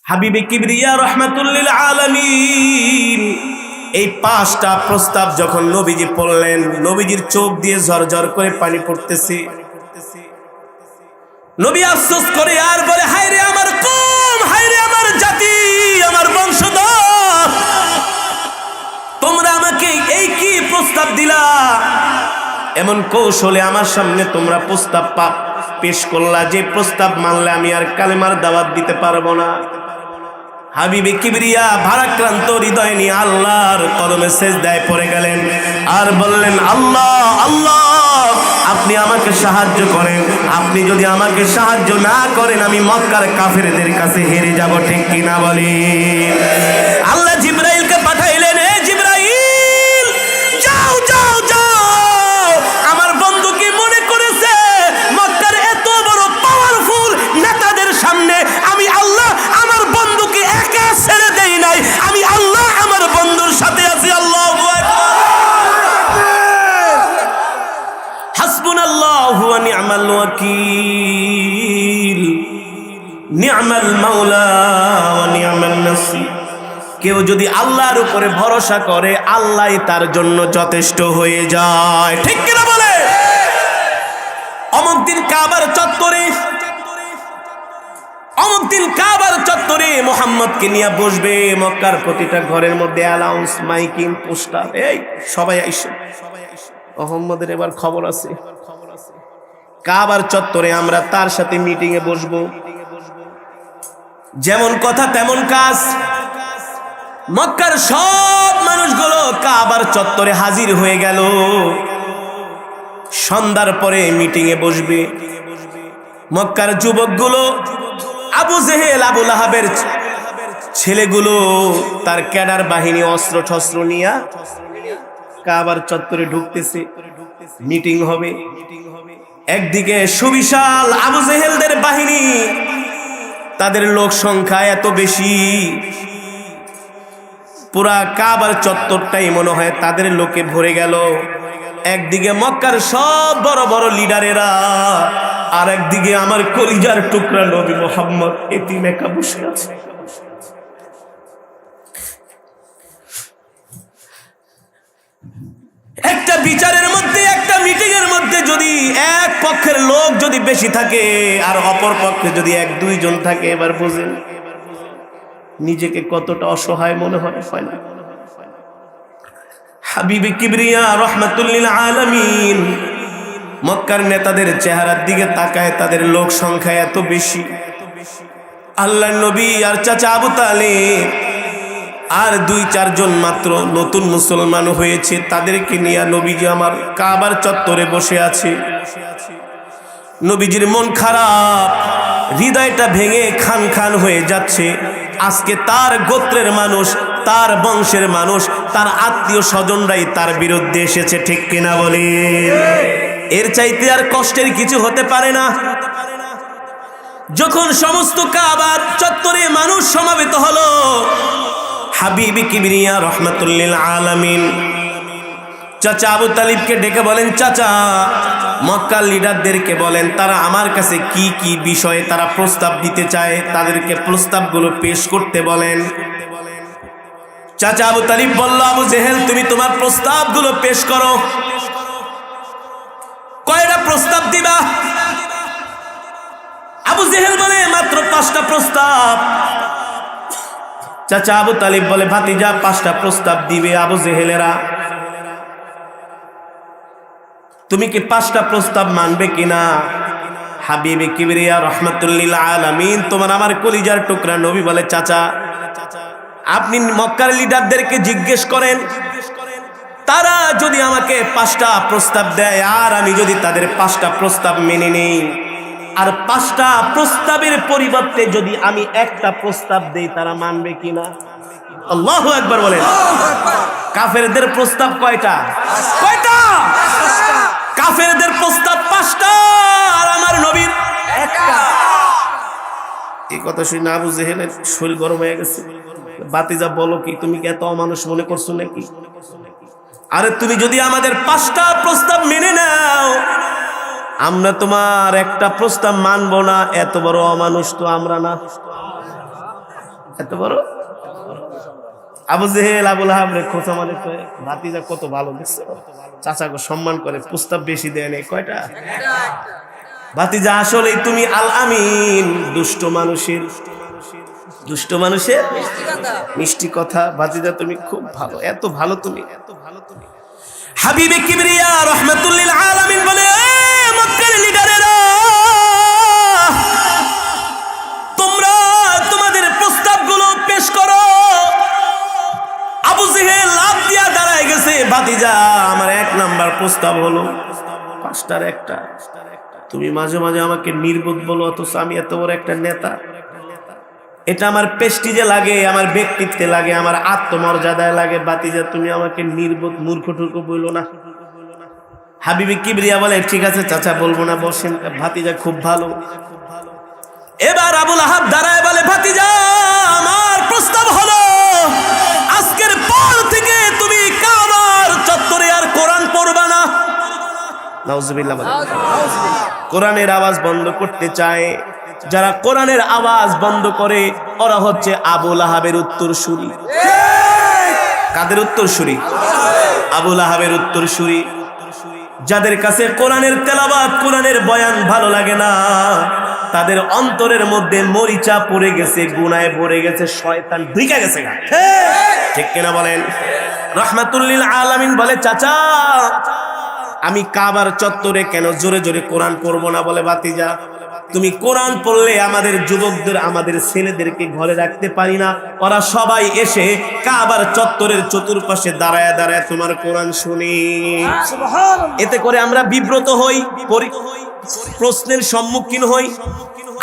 হাবিবে কিবরিয়া রাহমাতুল লিল আলামিন এই পাঁচটা প্রস্তাব যখন নবীজি পড়লেন, নবীজির চোখ দিয়ে ঝরঝর করে পানি পড়তেছে। নবী আফসোস করে আর বলে, হায় রে আমার কওম, হায় রে আমার জাতি, আমার বংশধর, তোমরা আমাকে এই কি প্রস্তাব দিলা? এমন কৌশলে আমার সামনে তোমরা প্রস্তাব পেশ করলা যে প্রস্তাব মানলে আমি আর কালেমার দাওয়াত দিতে পারবো না। হাবিবে কিবরিয়া ভারাক্রান্ত হৃদয় নিয়ে আল্লাহর কদমে সেজদায় পড়ে গেলেন আর বললেন, আল্লাহ আল্লাহ, আপনি আমাকে সাহায্য করেন। আপনি যদি আমাকে সাহায্য না করেন আমি মক্কার কাফেরদের কাছে হেরে যাব, ঠিক কিনা বলি? আল্লাহ জিবরাইলকে পাঠাইলেন, এ জিবরাইল, যাও যাও যাও, আমার বন্ধু কি মনে করেছে মক্কার এত বড় পাওয়ারফুল নেতাদের সামনে আমি আল্লাহ আমার বন্ধুকে একা ছেড়ে দেই নাই, আমি আল্লাহ আমার বন্ধুর সাথে আছি। আল্লাহু আকবার, হাসবুনাল্লাহু ওয়া নি'মাল ওয়াকিল, নি'মাল মাওলা ওয়া নি'মান নাসির। কেউ যদি আল্লাহর উপরে ভরসা করে আল্লাহই তার জন্য যথেষ্ট হয়ে যায়, ঠিক কিনা বলে? অমুক দিন কাবার চত্বরে মুহাম্মদকে নিয়ে বসবে, মক্কার প্রতিটা ঘরের মধ্যে অ্যানাউন্স, মাইকিং, পোস্টার, এই সবাই আইসো, মুহাম্মদের এবার খবর আছে। কাবার চত্বরে আমরা তার সাথে মিটিং এ বসবো। যেমন কথা তেমন কাজ। মক্কার সব মানুষগুলো কাবার চত্বরে হাজির হয়ে গেল। সন্ধ্যার পরে মিটিং এ বসবে। মক্কার যুবকগুলো, আবু জেহেল, আবু লাহাবের ছেলেগুলো, তার ক্যাডার বাহিনী অস্ত্র শস্ত্র নিয়ে কাবার চত্বরে ঢুকতেছে। মিটিং হবে। একদিকে সুবিশাল আবু জেহেলদের বাহিনী, তাদের লোক সংখ্যা এত বেশি, পুরা কাবার চত্বরটাই মনে হয় তাদের লোকে ভরে গেল। একদিকে মক্কার সব বড় বড় লিডারেরা, আর একদিকে আমার কলিজার টুকরা নবী মুহাম্মদ এতিম একা বসে আছে। একটা বিচারের মধ্যে, একটা মিটিং এর মধ্যে যদি এক পক্ষের লোক যদি বেশি থাকে আর অপর পক্ষে যদি এক দুইজন থাকে, এবার বুঝেন নিজেকে কতটা অসহায় মনে হয় না? হাবিবে কিবরিয়া রাহমাতুল লিল আলামিন মক্কার নেতাদের চেহারার দিকে তাকায়, তাদের লোক সংখ্যা এত বেশি। আল্লাহর নবী আর চাচা আবু তালেব আর 2-4 জন মাত্র নতুন মুসলমান হয়েছে, তাদেরকে নিয়ে নবীজি আমার কাবার চত্বরে বসে আছে। নবীজির মন খারাপ, হৃদয়টা ভেঙে খান খান হয়ে যাচ্ছে। আজকে তার গোত্রের মানুষ, তার বংশের মানুষ, তার আত্মীয় স্বজনরাই তার বিরুদ্ধে এসেছে, ঠিক কিনা বলি? এর চাইতে আর কষ্টের কিছু হতে পারে না। যখন সমস্ত কাবার চত্বরে মানুষ সমাবেত হলো, হাবিবে কিবরিয়া রাহমাতুল লিল আলামিন চাচা আবু তালিবকে ডেকে বলেন, চাচা, মক্কার লিডারদেরকে বলেন তারা আমার কাছে কি কি বিষয়ে তারা প্রস্তাব দিতে চায়, তাদেরকে প্রস্তাবগুলো পেশ করতে বলেন। চাচা আবু তালিব বলল, আবু জেহেল, তুমি তোমার প্রস্তাবগুলো পেশ করো। কয়টা প্রস্তাব দিবা? আবু জেহেল বলে, মাত্র 5টা প্রস্তাব। চাচা আবু তালিব বলে, ভাতিজা, 5টা প্রস্তাব দিবে আবু জেহেলেরা, তুমি কি 5টা প্রস্তাব মানবে কিনা? হাবিবে কিবরিয়া রাহমাতুল লিল আলামিন তোমার আমার কলিজার টুকরা নবী বলে, চাচা, আপনি মক্কার লিডারদেরকে জিজ্ঞেস করেন, তারা যদি আমাকে 5টা প্রস্তাব দেয় আর আমি যদি তাদের 5টা প্রস্তাব মেনে নেই, আর 5টা প্রস্তাবের পরিবর্তে যদি আমি একটা প্রস্তাব দেই, তারা মানবে কিনা? আল্লাহু আকবার বলেন। কাফেরদের প্রস্তাব কয়টা? কাফেরদের প্রস্তাব 5টা আর আমার নবীর একটা। এই কথা শুনে আবু জেহেলের শরীর গরম হয়ে গেছে। বাতিজা, বলো কি, তুমি কি এত অমানুষ মনে করছো নাকি? আরে তুমি যদি আমাদের 5টা প্রস্তাব মেনে নাও, আমরা তোমার একটা প্রস্তাব মানবো না, এত বড় অমানুষ তো আমরা না। এত বড় আবু জেহেল আবুল আহাব রে খোঁচা মানে কয় ভাতিজা কত ভালো দেখছো, চাচাকে সম্মান করে, প্রস্তাব বেশি দেয় নাই কয়টা। ভাতিজা আসলে তুমি আল আমিন, দুষ্ট মানুষের মিষ্টি কথা। ভাতিজা তুমি খুব ভালো, এত ভালো তুমি। হাবিবে কিবরিয়া রাহমাতুল লিল আলামিন বলে, মক্কার লিডারেরা তোমরা তোমাদের প্রস্তাবগুলো পেশ করো। আবু জেহেল লাফ দিয়া দাঁড়ায় গেছে, ভাতিজা আমার 1 নাম্বার প্রস্তাব হলো 5টার একটা, তুমি মাঝে মাঝে আমাকে নির্বোধ বলো, অথচ আমি এত বড় একটা নেতা। এটা আমার প্রেস্টিজে লাগে, আমার ব্যক্তিত্বে লাগে, আমার আত্মমর্যাদায় লাগে। ভাতিজা তুমি আমাকে নির্বোধ মূর্খ টুর্খ বললো না। হাবিবে কিবরিয়া বলে, ঠিক আছে চাচা বলবো না, বসেন। ভাতিজা খুব ভালো। এবার আবুল আহাব দাঁড়ায় বলে, ভাতিজা আমার প্রস্তাব হলো আজকের পর থেকে তুমি কাবার চত্বরে আর কোরআন পড়বা না। নাউজুবিল্লাহ। কোরআনের আওয়াজ বন্ধ করতে চায়, যারা কোরআনের আওয়াজ বন্ধ করে ওরা হচ্ছে আবুল আহাবের উত্তরসূরি। কাদের উত্তরসূরি? আবুল আহাবের উত্তরসূরি। যাদের কাছে কোরআনের তেলাওয়াত, কোরআনের বয়ান ভালো লাগে না, তাদের অন্তরের মধ্যে মরিচা পড়ে গেছে, গুনায় ভরে গেছে, শয়তান ঢুকে গেছে। ঠিক কিনা বলেন? রাহমাতুল লিল আলামিন বলে, চাচা আমি কাবার চত্বরে কেন জোরে জোরে কোরআন পড়বো না? বলে, ভাতিজা তুমি কোরআন পড়লে আমাদের যুবকদের, আমাদের ছেলেদেরকে ঘরে রাখতে পারি না, ওরা সবাই এসে কাবার চত্বরের চতুর্পাশে দাঁড়ায় দাঁড়ায় তোমার কোরআন শুনি। এতে করে আমরা বিব্রত হই, প্রশ্নের সম্মুখীন হই।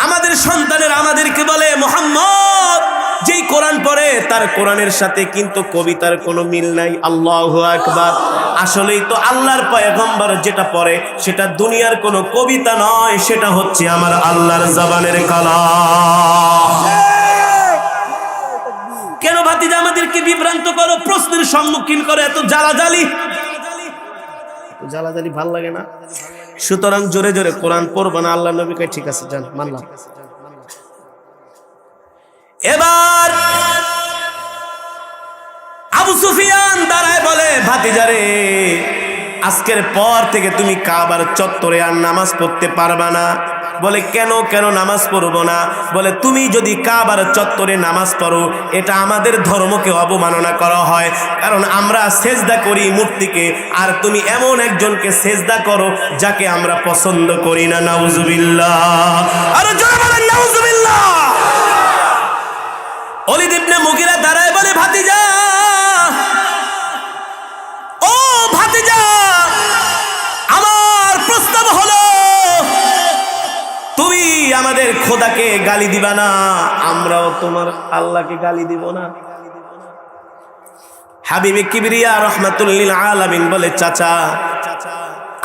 আমাদের সন্তানের আমাদেরকে বলে, মুহাম্মদ যেই কোরআন পড়ে তার কোরআনের সাথে কিন্তু কবিতার কোনো মিল নাই। আল্লাহু আকবার। আসলেই তো আল্লাহর পয়গম্বর যেটা পড়ে সেটা দুনিয়ার কোনো কবিতা নয়, সেটা হচ্ছে আমার আল্লাহর জবানের কালাম। কেন ভাতিজা আমাদেরকে বিভ্রান্ত করো, প্রশ্নের সম্মুখীন করো, এত জ্বালাজালি ভাল লাগে না? সুতরাং জোরে জোরে কোরআন পড়বা না। আল্লাহ নবী কয়, ঠিক আছে যান, মানলাম। এবার আবু সুফিয়ান দাঁড়ায় বলে, ভাতিজারে আজকের পর থেকে তুমি কাবার চত্বরে আর নামাজ পড়তে পারবা না। বলে, কেন কেন নামাজ পড়বো না? বলে, তুমি যদি কাবার চত্বরে নামাজ পড়ো এটা আমাদের ধর্মকে অবমাননা করা হয়, কারণ আমরা সেজদা করি মূর্তিকে, আর তুমি এমন একজনকে সেজদা করো যাকে আমরা পছন্দ করি না। নাউজুবিল্লাহ। আরে জোরে বলেন নাউজুবিল্লাহ। ওলীদ ইবনে মুগীরা দাঁড়ায় বলে, ভাতিজা ও ভাতিজা আমার প্রস্তাব হলো তুমি আমাদের খোদাকে গালি দিবা না, আমরাও তোমার আল্লাহকে গালি দিব না। হাবিবে কিবরিয়া রাহমাতুল লিল আলামিন বলে, চাচা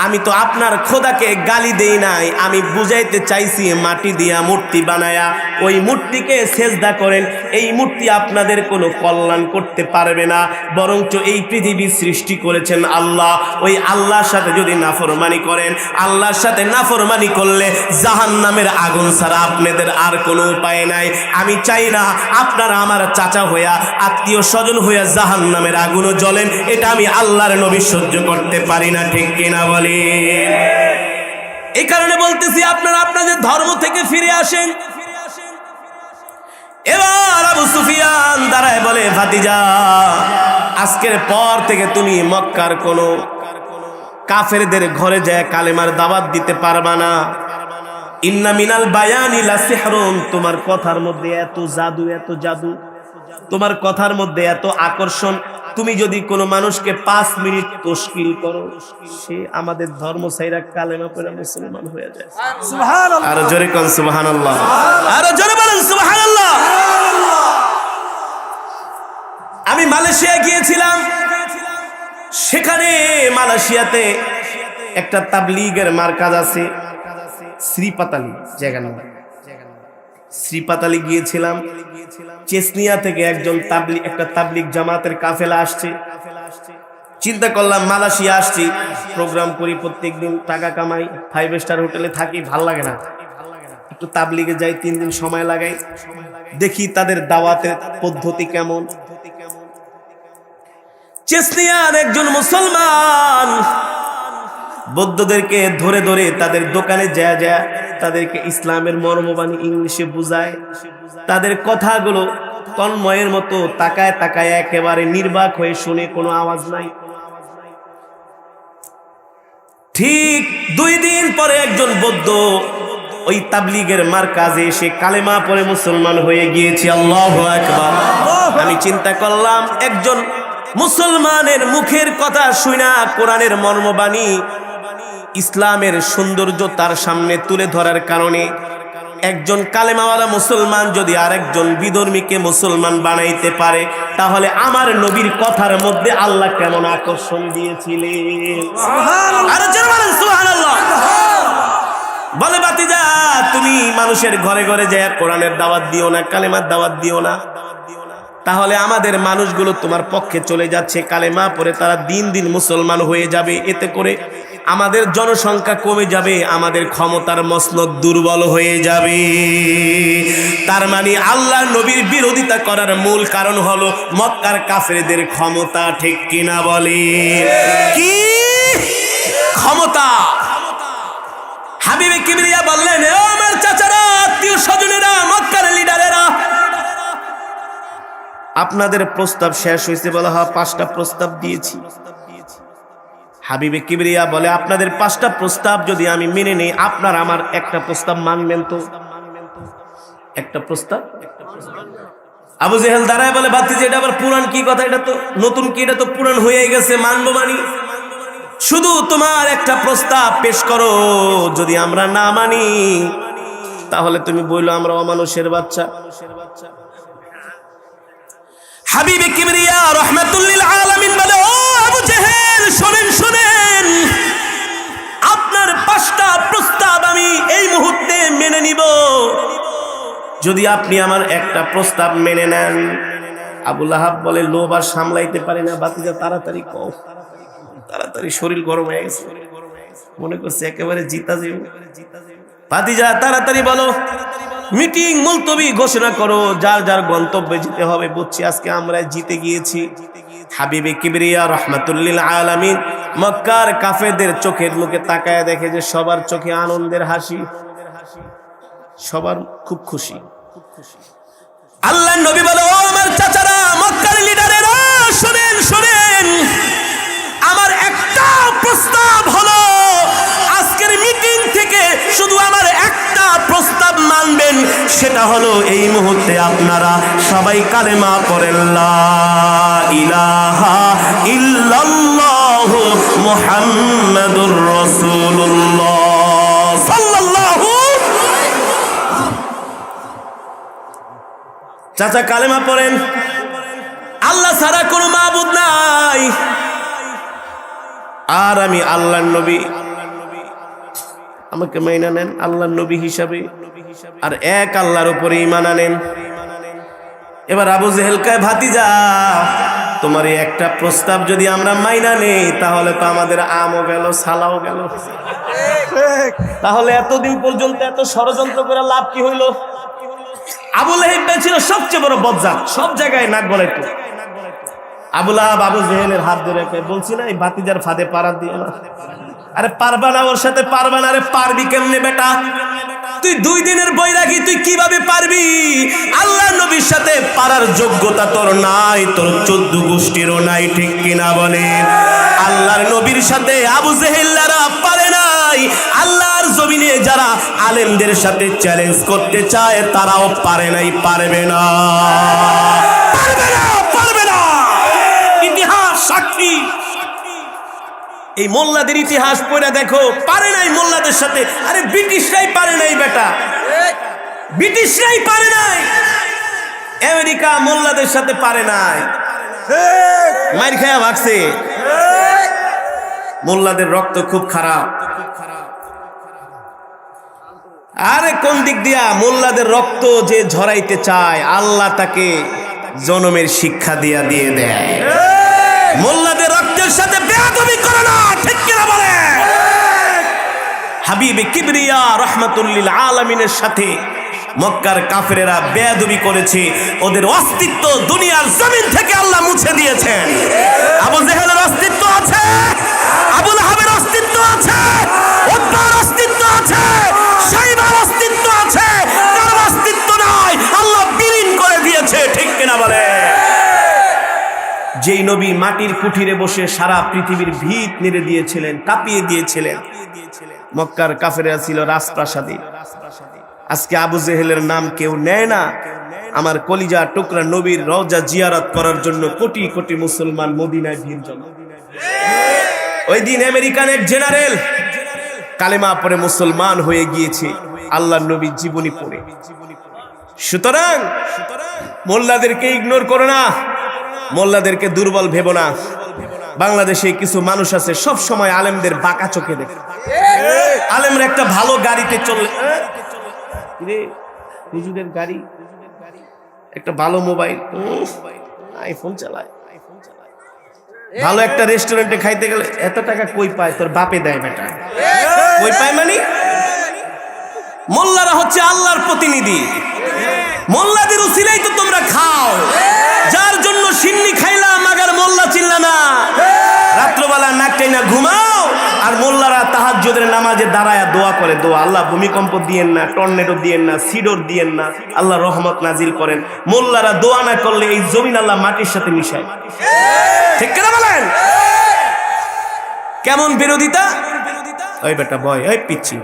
আমি তো আপনার খোদাকে গালি দেই নাই, আমি বুঝাইতে চাইছি মাটি দিয়া মূর্তি বানায়া ওই মূর্তিকে সেজদা করেন। এই মূর্তি আপনাদের কোনো কল্যাণ করতে পারবে না, বরঞ্চ এই পৃথিবী সৃষ্টি করেছেন আল্লাহ। ওই আল্লাহর সাথে যদি নাফরমানি করেন, আল্লাহর সাথে নাফরমানি করলে জাহান্নামের আগুন ছাড়া আপনাদের আর কোনো উপায় নাই। আমি চাই না আপনারা আমার চাচা হইয়া, আত্মীয় স্বজন হইয়া জাহান্নামের আগুনও জ্বলেন, এটা আমি আল্লাহর নবী সহ্য করতে পারি না। ঠিক কিনা বলি? এই কারণে বলতেছি আপনারা আপনাদের ধর্ম থেকে ফিরে আসেন। এবার আবু সুফিয়ান দাঁড়ায় বলে, ভাতিজা আজকের পর থেকে তুমি মক্কার কোনো কাফেরদের ঘরে যায় কালেমার দাওয়াত দিতে পারবা না। ইন্না মিনাল বায়ানি লাসিহরুন, তোমার কথার মধ্যে এত জাদু, এত জাদু, তোমার কথার মধ্যে এত আকর্ষণ, তুমি যদি কোনো মানুষকে 5 মিনিট তশকিল করো, সে আমাদের ধর্ম ছাইরা কালেমা পড়ে মুসলমান হয়ে যায়। সুবহানাল্লাহ। আর জোরে কোন সুবহানাল্লাহ। আর জোরে বলেন সুবহানাল্লাহ। আমি মালয়েশিয়া গিয়েছিলাম, সেখানে মালয়েশিয়াতে একটা তাবলীগের মার্কাজ আছে, শ্রীপাতালি জায়গা নাম। শ্রীপাতালি গিয়েছিলাম, চেচনিয়া থেকে একটা তাবলীগ জামাতের কাফেলা আসছে। চিন্তা করলাম মালয়েশিয়া আসছি, প্রোগ্রাম করি, প্রত্যেকদিন টাকা কামাই, 5 স্টার হোটেলে থাকি, ভাল লাগে না, একটু তাবলীগে যাই, 3 দিন সময় লাগাই। দেখি তাদের দাওয়াতের পদ্ধতি কেমন। চেচনিয়ার একজন মুসলমান বৌদ্ধদেরকে ধরে ধরে তাদের দোকানে যায় যায় তাদেরকে ইসলামের মর্মবাণী ইংলিশে বুঝায়। তাদের কথাগুলো তন্ময়ের মতো তাকায় তাকায় একেবারে নির্বাক হয়ে শুনে, কোনো আওয়াজ নাই। ঠিক 2 দিন পরে একজন বৌদ্ধ ওই তাবলীগের মারকাজে এসে কালেমা পড়ে মুসলমান হয়ে গিয়েছে। আল্লাহু আকবার। আমি চিন্তা করলাম, একজন মুসলমানের মুখের কথা শুনা কোরআনের মর্মবাণী ইসলামের সৌন্দর্য তার সামনে তুলে ধরার কারণে একজন কালেমাওয়ালা মুসলমান যদি আরেকজন বিধর্মীকে মুসলমান বানাইতে পারে, তাহলে আমার নবীর কথার মধ্যে আল্লাহ কেমন আকর্ষণ দিয়েছিলেন। সুবহানাল্লাহ। বলে বাতিজা, তুমি মানুষের ঘরে ঘরে যায় কোরআনের দাওয়াত দিও না, কালেমার দাওয়াত দিও না, তাহলে আমাদের মানুষগুলো তোমার পক্ষে চলে যাচ্ছে, কালেমা পড়ে তারা দিন দিন মুসলমান হয়ে যাবে, এতে করে আমাদের জনসংখ্যা কমে যাবে, আমাদের ক্ষমতার মসনদ দুর্বল হয়ে যাবে। তার মানে আল্লাহ নবীর বিরোধিতা করার মূল কারণ হলো মক্কার কাফেরদের ক্ষমতা। ঠিক কিনা বলে? কি ক্ষমতা? হাবিবে কিবরিয়া বললেন, ও আমার চাচারা, আত্মীয় স্বজনেরা, মক্কার লিডারেরা, আপনাদের প্রস্তাব শেষ হয়েছে, বলা হয় 5টা প্রস্তাব দিয়েছি। হাবিবে কিবরিয়া বলে, আপনাদের 5টা প্রস্তাব যদি আমি মেনে নেই, আপনার আমার একটা প্রস্তাব মানবেন তো? একটা প্রস্তাব। আবু জেহেল দাঁড়ায় বলে, ভাতিজি এটা আবার পুরান কি কথা? এটা তো নতুন কি? এটা তো পুরান হয়ে গেছে, মানবো মানি। শুধু তোমার একটা প্রস্তাব পেশ করো, যদি আমরা না মানি তাহলে তুমি বললো আমরা অমানুষের বাচ্চা। হাবিবে কিবরিয়া রাহমাতুল লিল আলামিন বলে, ও আবু জেহেল, শুনেন শুনেন, আপনার 5টা প্রস্তাব আমি এই মুহূর্তে মেনে নিব যদি আপনি আমার একটা প্রস্তাব মেনে নেন। আবু লাহাব বলে, লোভ আর সামলাইতে পারি না, বাতিজা তাড়াতাড়ি কও। তাড়াতাড়ি শরীর গরম হয়ে গেছে, মনে করছে একেবারে জিতা যাবে। ভাতিজা তাড়াতাড়ি বলো, মিটিং মুলতবি ঘোষণা করো, যার যার গন্তব্যে যেতে হবে। বুঝছি আজকে আমরা জিতে গিয়েছি। হাবিবে কিবরিয়া রাহমাতুল লিল আলামিন মক্কার কাফেরদের চোখের মুখে তাকায় দেখে যে সবার চোখে আনন্দের হাসি, সবার খুব খুশি। আল্লাহর নবী বলে, ও আমার চাচারা, মক্কার লিডারেরা, শুনেন শুনেন, আমার একটা প্রস্তাব হলো, আজকের মিটিং থেকে শুধু আমার একটা প্রস্তাব মানবেন, সেটা হলো এই মুহূর্তে আপনারা সবাই কালেমা পড়েন, লা ইলাহা ইল্লাল্লাহু মুহাম্মাদুর রাসূলুল্লাহ সাল্লাল্লাহু। চাচা কালেমা পড়েন, আল্লাহ ছাড়া কোনো মাবুদ নাই, আর আমি আল্লাহর নবী, আমাকে মাইনা নেন আল্লাহর নবী হিসাবে, আর এক আল্লাহর উপরে ঈমান আনেন। এবার আবু জেহেল কয়, ভাতিজা, তোমার এই একটা প্রস্তাব যদি আমরা মাইনা নেই, তাহলে তো আমাদের আমও গেল, সালাও গেল। তাহলে এতদিন পর্যন্ত এত ষড়যন্ত্র করে লাভ কি হইল? আবু লাহাব ছিল সবচেয়ে বড় বজ্জাত, সব জায়গায় নাক গলাইতো। আবু লাহাব আবু জেহেলের হাত ধরে বলছি না, এই ভাতিজার ফাঁদে পাড়া দিও না। আরে পারবা না, ওর সাথে পারবা না। আরে পারবি কেমনে বেটা? তুই 2 দিনের বৈরাগী, তুই কিভাবে পারবি? আল্লাহ নবীর সাথে পারার যোগ্যতা তোর নাই, তোর 14 গোষ্ঠীরও নাই। ঠিক কিনা বলেন? আল্লাহর নবীর সাথে আবু জেহেলরা পারে নাই। আল্লাহর জমিনে যারা আলেমদের সাথে চ্যালেঞ্জ করতে চায় তারাও পারে নাই, পারবে না, পারবে না, পারবে না। ইতিহাস সাক্ষী। এই মোল্লাদের ইতিহাস পড়ে দেখো, পারে নাই মোল্লাদের সাথে। আরে ব্রিটিশরাই পারে নাই বেটা, ব্রিটিশরাই পারে নাই। আমেরিকা মোল্লাদের সাথে পারে নাই, মাইর খায়া ভাগছে। মোল্লাদের রক্ত খুব খারাপ। আরে কোন দিক দিয়া? মোল্লাদের রক্ত যে ঝরাইতে চায়, আল্লাহ তাকে জনমের শিক্ষা দিয়ে দেয়। মোল্লাদের রক্তের সাথে বেয়াদবি করে না। ঠিক কিনা বলে? হাবিবে কিবরিয়া রাহমাতুল লিল আলামিনের সাথে মক্কার কাফেরেরা বেয়াদবি করেছে, ওদের অস্তিত্ব দুনিয়ার জমিন থেকে আল্লাহ মুছে দিয়েছেন। আবু জেহেলের অস্তিত্ব আছে, আবু লাহাবের অস্তিত্ব আছে, উতবার অস্তিত্ব আছে, শাইবার অস্তিত্ব আছে, কারো অস্তিত্ব নাই, আল্লাহ বিলীন করে দিয়েছে। ঠিক কিনা বলে? যেই নবী মাটির কুঠিরে বসে সারা পৃথিবীর ভিত নেড়ে দিয়েছিলেন, কাঁপিয়ে দিয়েছিলেন, মক্কার কাফেররা ছিল রাজপ্রাসাদে। আজকে আবু জেহেলের নাম কেউ নেয় না। আমার কলিজা টুকরা নবীর রওজা জিয়ারত করার জন্য কোটি কোটি মুসলমান মদিনায় ভিড় জমা। ওই দিন আমেরিকান এক জেনারেল কালেমা পড়ে মুসলমান হয়ে গিয়েছে আল্লাহর নবীর জীবনী পড়ে। সুতরাং মোল্লাদেরকে ইগনোর করো না, মোল্লাদেরকে দুর্বল ভেবো না। বাংলাদেশে কিছু মানুষ আছে সব সময় আলেমদের বাঁকা চোখে দেখে। আলেমরা একটা ভালো গাড়িতে চললে, হুজুরের গাড়ি, একটা ভালো মোবাইল, আইফোন চালায়, ভালো একটা রেস্টুরেন্টে খাইতে গেলে এত টাকা কই পায়? তোর বাপে দেয় বেটা। কই পায় মানে? মোল্লারা হচ্ছে আল্লাহর প্রতিনিধি। মোল্লাদের উসিলাই তো তোমরা খাও, যার জন্য সিন্নি খাইলাম আগার মোল্লা চিল্লা না। রাত্রবেলা নাক টাইনা ঘুমাও, আর মোল্লারা তাহাজ্জুদের নামাজে দাঁড়ায় দোয়া করে, দোয়া, আল্লাহ ভূমিকম্প দিয়েন না, টর্নেডো দিয়েন না, সিডোর দিয়েন না, আল্লাহ রহমত নাজিল করেন। মোল্লারা দোয়া না করলে এই জমিন আল্লাহ মাটির সাথে মিশায়। ঠিক কিনা বলেন? কেমন বিরোধিতা! ওই বেটা বয়, ওই পিচ্ছি,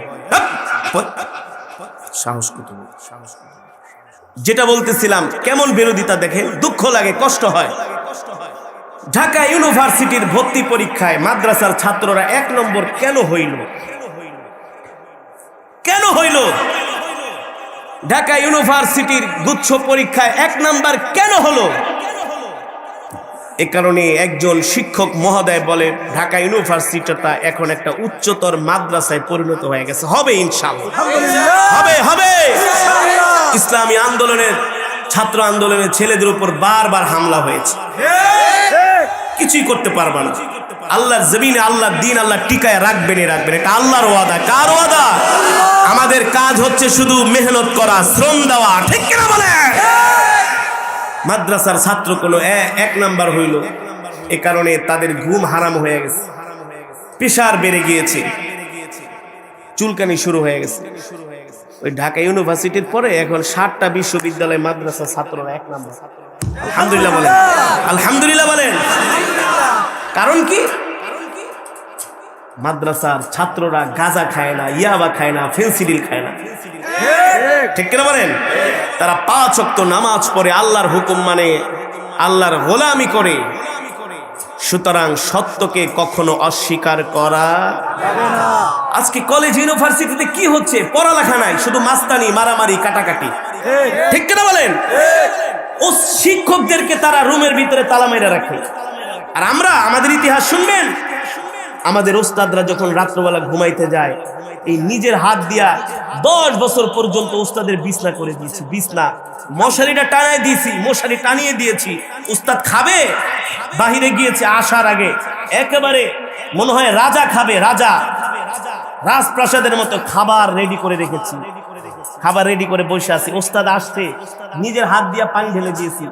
সাহস কত! যেটা বলতেছিলাম, কেমন বিরোধিতা দেখেন, দুঃখ লাগে, কষ্ট হয়। ঢাকা ইউনিভার্সিটির ভর্তি পরীক্ষায় মাদ্রাসার ছাত্ররা 1 নম্বর কেন হইল? কেন হইল? ঢাকা ইউনিভার্সিটির গুচ্ছ পরীক্ষায় 1 নাম্বার কেন হলো? এ কারণে একজন শিক্ষক মহোদয় বলে, ঢাকা ইউনিভার্সিটিটা এখন একটা উচ্চতর মাদ্রাসায় পরিণত হয়ে গেছে। হবে ইনশাআল্লাহ, হবে হবে। ইসলামী আন্দোলনের, ছাত্র আন্দোলনের ছেলেদের উপর বারবার হামলা হয়েছে, কিছুই করতে পারবে না। আল্লাহর জমিনে আল্লাহর দ্বীন আল্লাহ টিকায় রাখবেন, রাখবেন, এটা আল্লাহর ওয়াদা। কার ওয়াদা? আমাদের কাজ হচ্ছে শুধু মেহনত করা, শ্রম দেওয়া। ঠিক কিনা বলে? মাদ্রাসার ছাত্র কোনো 1 নাম্বার হইল, এ কারণে তাদের ঘুম হারাম হয়ে গেছে, প্রেশার বেড়ে গিয়েছে, চুলকানি শুরু হয়ে গেছে। ওই ঢাকা ইউনিভার্সিটির পরে এখন 7টা বিশ্ববিদ্যালয় মাদ্রাসার ছাত্ররা 1 নাম্বার। আলহামদুলিল্লাহ বলেন, আলহামদুলিল্লাহ বলেন। কারণ কি? মাদ্রাসার ছাত্ররা গাঁজা খায় না, ইয়াবা খায় না, ফেন্সিডিল খায় না। ঠিক কিনা বলেন? তারা 5 ওয়াক্ত নামাজ পড়ে, আল্লাহর হুকুম মানে, আল্লাহর গোলামি করে। সুতরাং সত্যকে কখনো অস্বীকার করা যাবে না। আজকে কলেজ ইউনিভার্সিটিতে কি হচ্ছে? পড়ালেখা নাই, শুধু মাস্তানি, মারামারি, কাটাকাটি। ঠিক কিনা বলেন? ও শিক্ষকদেরকে তারা রুমের ভিতরে তালা মেরে রাখে। আর আমরা, আমাদের ইতিহাস শুনবেন, আমাদের ওস্তাদরা যখন রাত্রবেলা ঘুমাইতে যায়, এই নিজের হাত দিয়া 10 বছর পর্যন্ত উস্তাদের বিছনা করে দিয়েছি। বিছনা, মশারিটা টানায় দিয়েছি, মশারি টানিয়ে দিয়েছি। উস্তাদ খাবে, বাহিরে গিয়েছে, আসার আগে একেবারে মনে হয় রাজা খাবে, রাজা, রাজপ্রাসাদের মতো খাবার রেডি করে রেখেছি। খাবার রেডি করে বসে আছি, ওস্তাদ আসছে, নিজের হাত দিয়া পানি ঢেলে দিয়েছি,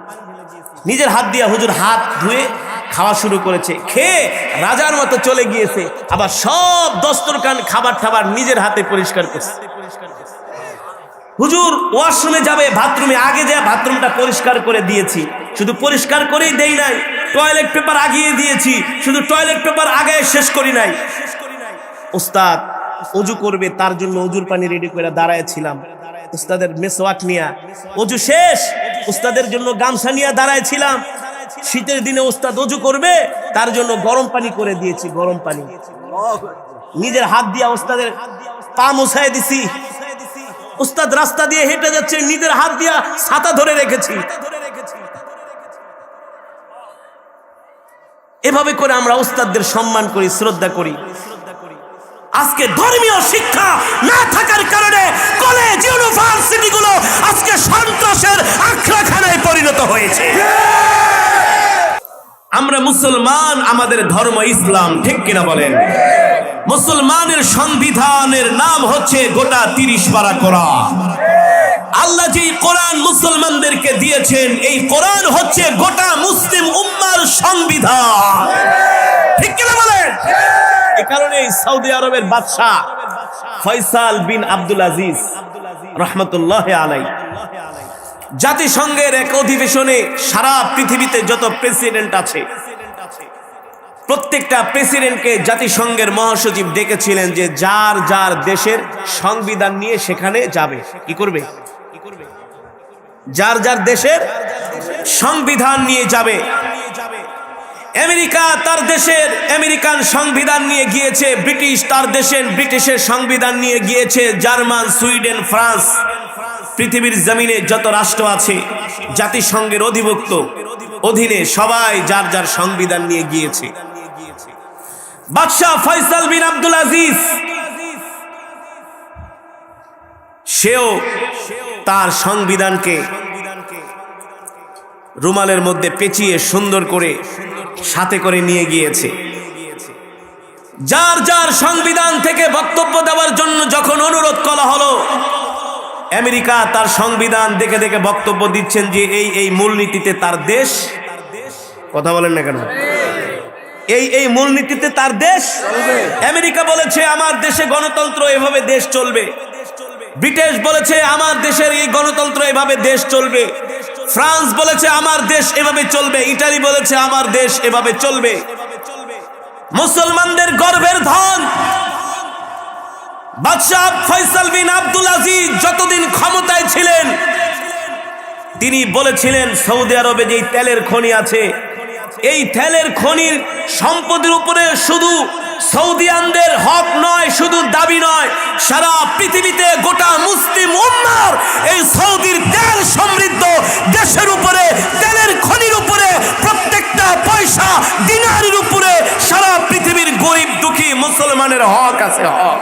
নিজের হাত দিয়া হুজুর হাত ধুয়ে খাওয়া শুরু করেছে, খেয়ে রাজার মতো চলে গিয়েছে। আবার সব দস্তরখান, খাবার টাবার নিজের হাতে পরিষ্কার করছে। হুজুর ওয়াশরুমে যাবে, বাথরুমে আগে যায়, বাথরুমটা পরিষ্কার করে দিয়েছি। শুধু পরিষ্কার করেই দেই নাই, টয়লেট পেপার আগিয়ে দিয়েছি, শুধু টয়লেট পেপার আগে শেষ করি নাই। ওস্তাদ অজু করবে, তার জন্য অজুর পানি রেডি করে দাঁড়ায়ছিলাম। উস্তাদের মেসওয়াক নিয়া অজু শেষ, উস্তাদের জন্য গামছা নিয়ে দাঁড়ায়ছিলাম। শীতের দিনে উস্তাদ অজু করবে, তার জন্য গরম পানি করে দিয়েছি, গরম পানি। নিজের হাত দিয়া উস্তাদের পা মুছায় দিছি। উস্তাদ রাস্তা দিয়ে হেঁটে যাচ্ছে, নিজের হাত দিয়া ছাতা ধরে রেখেছি। এভাবে করে আমরা উস্তাদদের সম্মান করি, শ্রদ্ধা করি। আজকে ধর্মীয় শিক্ষা না থাকার কারণে কলেজ ইউনিভার্সিটি গুলো আজকে সন্ত্রাসের আখড়াখানায় পরিণত হয়েছে। আমরা মুসলমান, আমাদের ধর্ম ইসলাম। ঠিক কিনা বলেন? মুসলমানের সংবিধানের নাম হচ্ছে গোটা 30 পারা কোরআন। আল্লাহ যে কোরআন মুসলমানদেরকে দিয়েছেন, এই কোরআন হচ্ছে গোটা মুসলিম উম্মার সংবিধান। ঠিক কিনা বলেন? এই কারণে সৌদি আরবের বাদশাহ ফয়সাল বিন আব্দুল আজিজ রহমতুল্লাহ আলাইহি জাতিসংঘের এক অধিবেশনে সারা পৃথিবীতে যত প্রেসিডেন্ট আছে প্রত্যেকটা প্রেসিডেন্টকে জাতিসংঘের মহাসচিব ডেকেছিলেন যে যার যার দেশের সংবিধান নিয়ে সেখানে যাবে। কি করবে? যার যার দেশের সংবিধান নিয়ে যাবে। আমেরিকা তার দেশের আমেরিকান সংবিধান নিয়ে গিয়েছে, ব্রিটিশ তার দেশের ব্রিটিশের সংবিধান নিয়ে গিয়েছে, জার্মান, সুইডেন, ফ্রান্স, পৃথিবীর জমিনে যত রাষ্ট্র আছে জাতিসংঘের অধিভুক্ত অধীনে সবাই যার যার সংবিধান নিয়ে গিয়েছে। বাদশাহ ফয়সাল বিন আব্দুল আজিজ সেও তার সংবিধানকে রুমালের মধ্যে পেঁচিয়ে সুন্দর করে সাথে করে নিয়ে গিয়েছে। যার যার সংবিধান থেকে বক্তব্য দেওয়ার জন্য যখন অনুরোধ করা হলো, আমেরিকা তার সংবিধান দেখে দেখে বক্তব্য দিচ্ছেন যে এই মূলনীতিতে তার দেশ, কথা বলেন না কেন, এই মূলনীতিতে তার দেশ। আমেরিকা বলেছে আমার দেশে গণতন্ত্র, এভাবে দেশ চলবে। ব্রিটিশ বলেছে আমার দেশের এই গণতন্ত্র, এভাবে দেশ চলবে। ফ্রান্স বলেছে আমার দেশ এভাবে চলবে। ইটালি বলেছে আমার দেশ এভাবে চলবে। মুসলমানদের গর্বের ধন বাদশাহ ফয়সাল বিন আব্দুল আজিজ যতদিন ক্ষমতায় ছিলেন তিনি বলেছিলেন সৌদি আরবে যে তেলের খনি আছে, এই তেলের খনির সম্পদের উপরে শুধু সৌদিয়ানদের হক নয়, শুধু দাবি নয়, সারা পৃথিবীতে গোটা মুসলিম উম্মার এই সৌদির তেল সমৃদ্ধ দেশের উপরে, তেলের খনির উপরে, প্রত্যেকটা পয়সা দিনারের উপরে সারা পৃথিবীর গরিব দুঃখী মুসলমানের হক আছে, হক।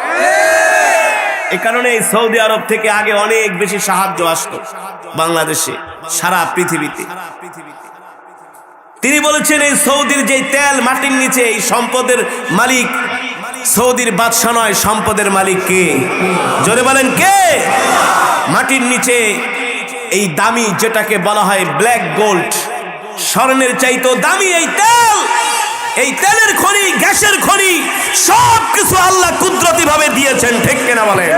এই কারণে সৌদি আরব থেকে আগে অনেক বেশি সাহায্য আসতো বাংলাদেশে, সারা পৃথিবীতে। তিনি বলেছেন এই সৌদির যে তেল মাটির নিচে, এই সম্পদের মালিক সৌদির বাদশা নয়, সম্পদের মালিক কে? জোরে বলেন কে? মাটির নিচে এই দামি যেটাকে বলা হয় ব্ল্যাক গোল্ড, স্বর্ণের চাইতেও দামি এই তেল, এই তেলের খনি, গ্যাসের খনি, সব কিছু আল্লাহ কুদরতি ভাবে দিয়েছেন। ঠিক কিনা বলেন?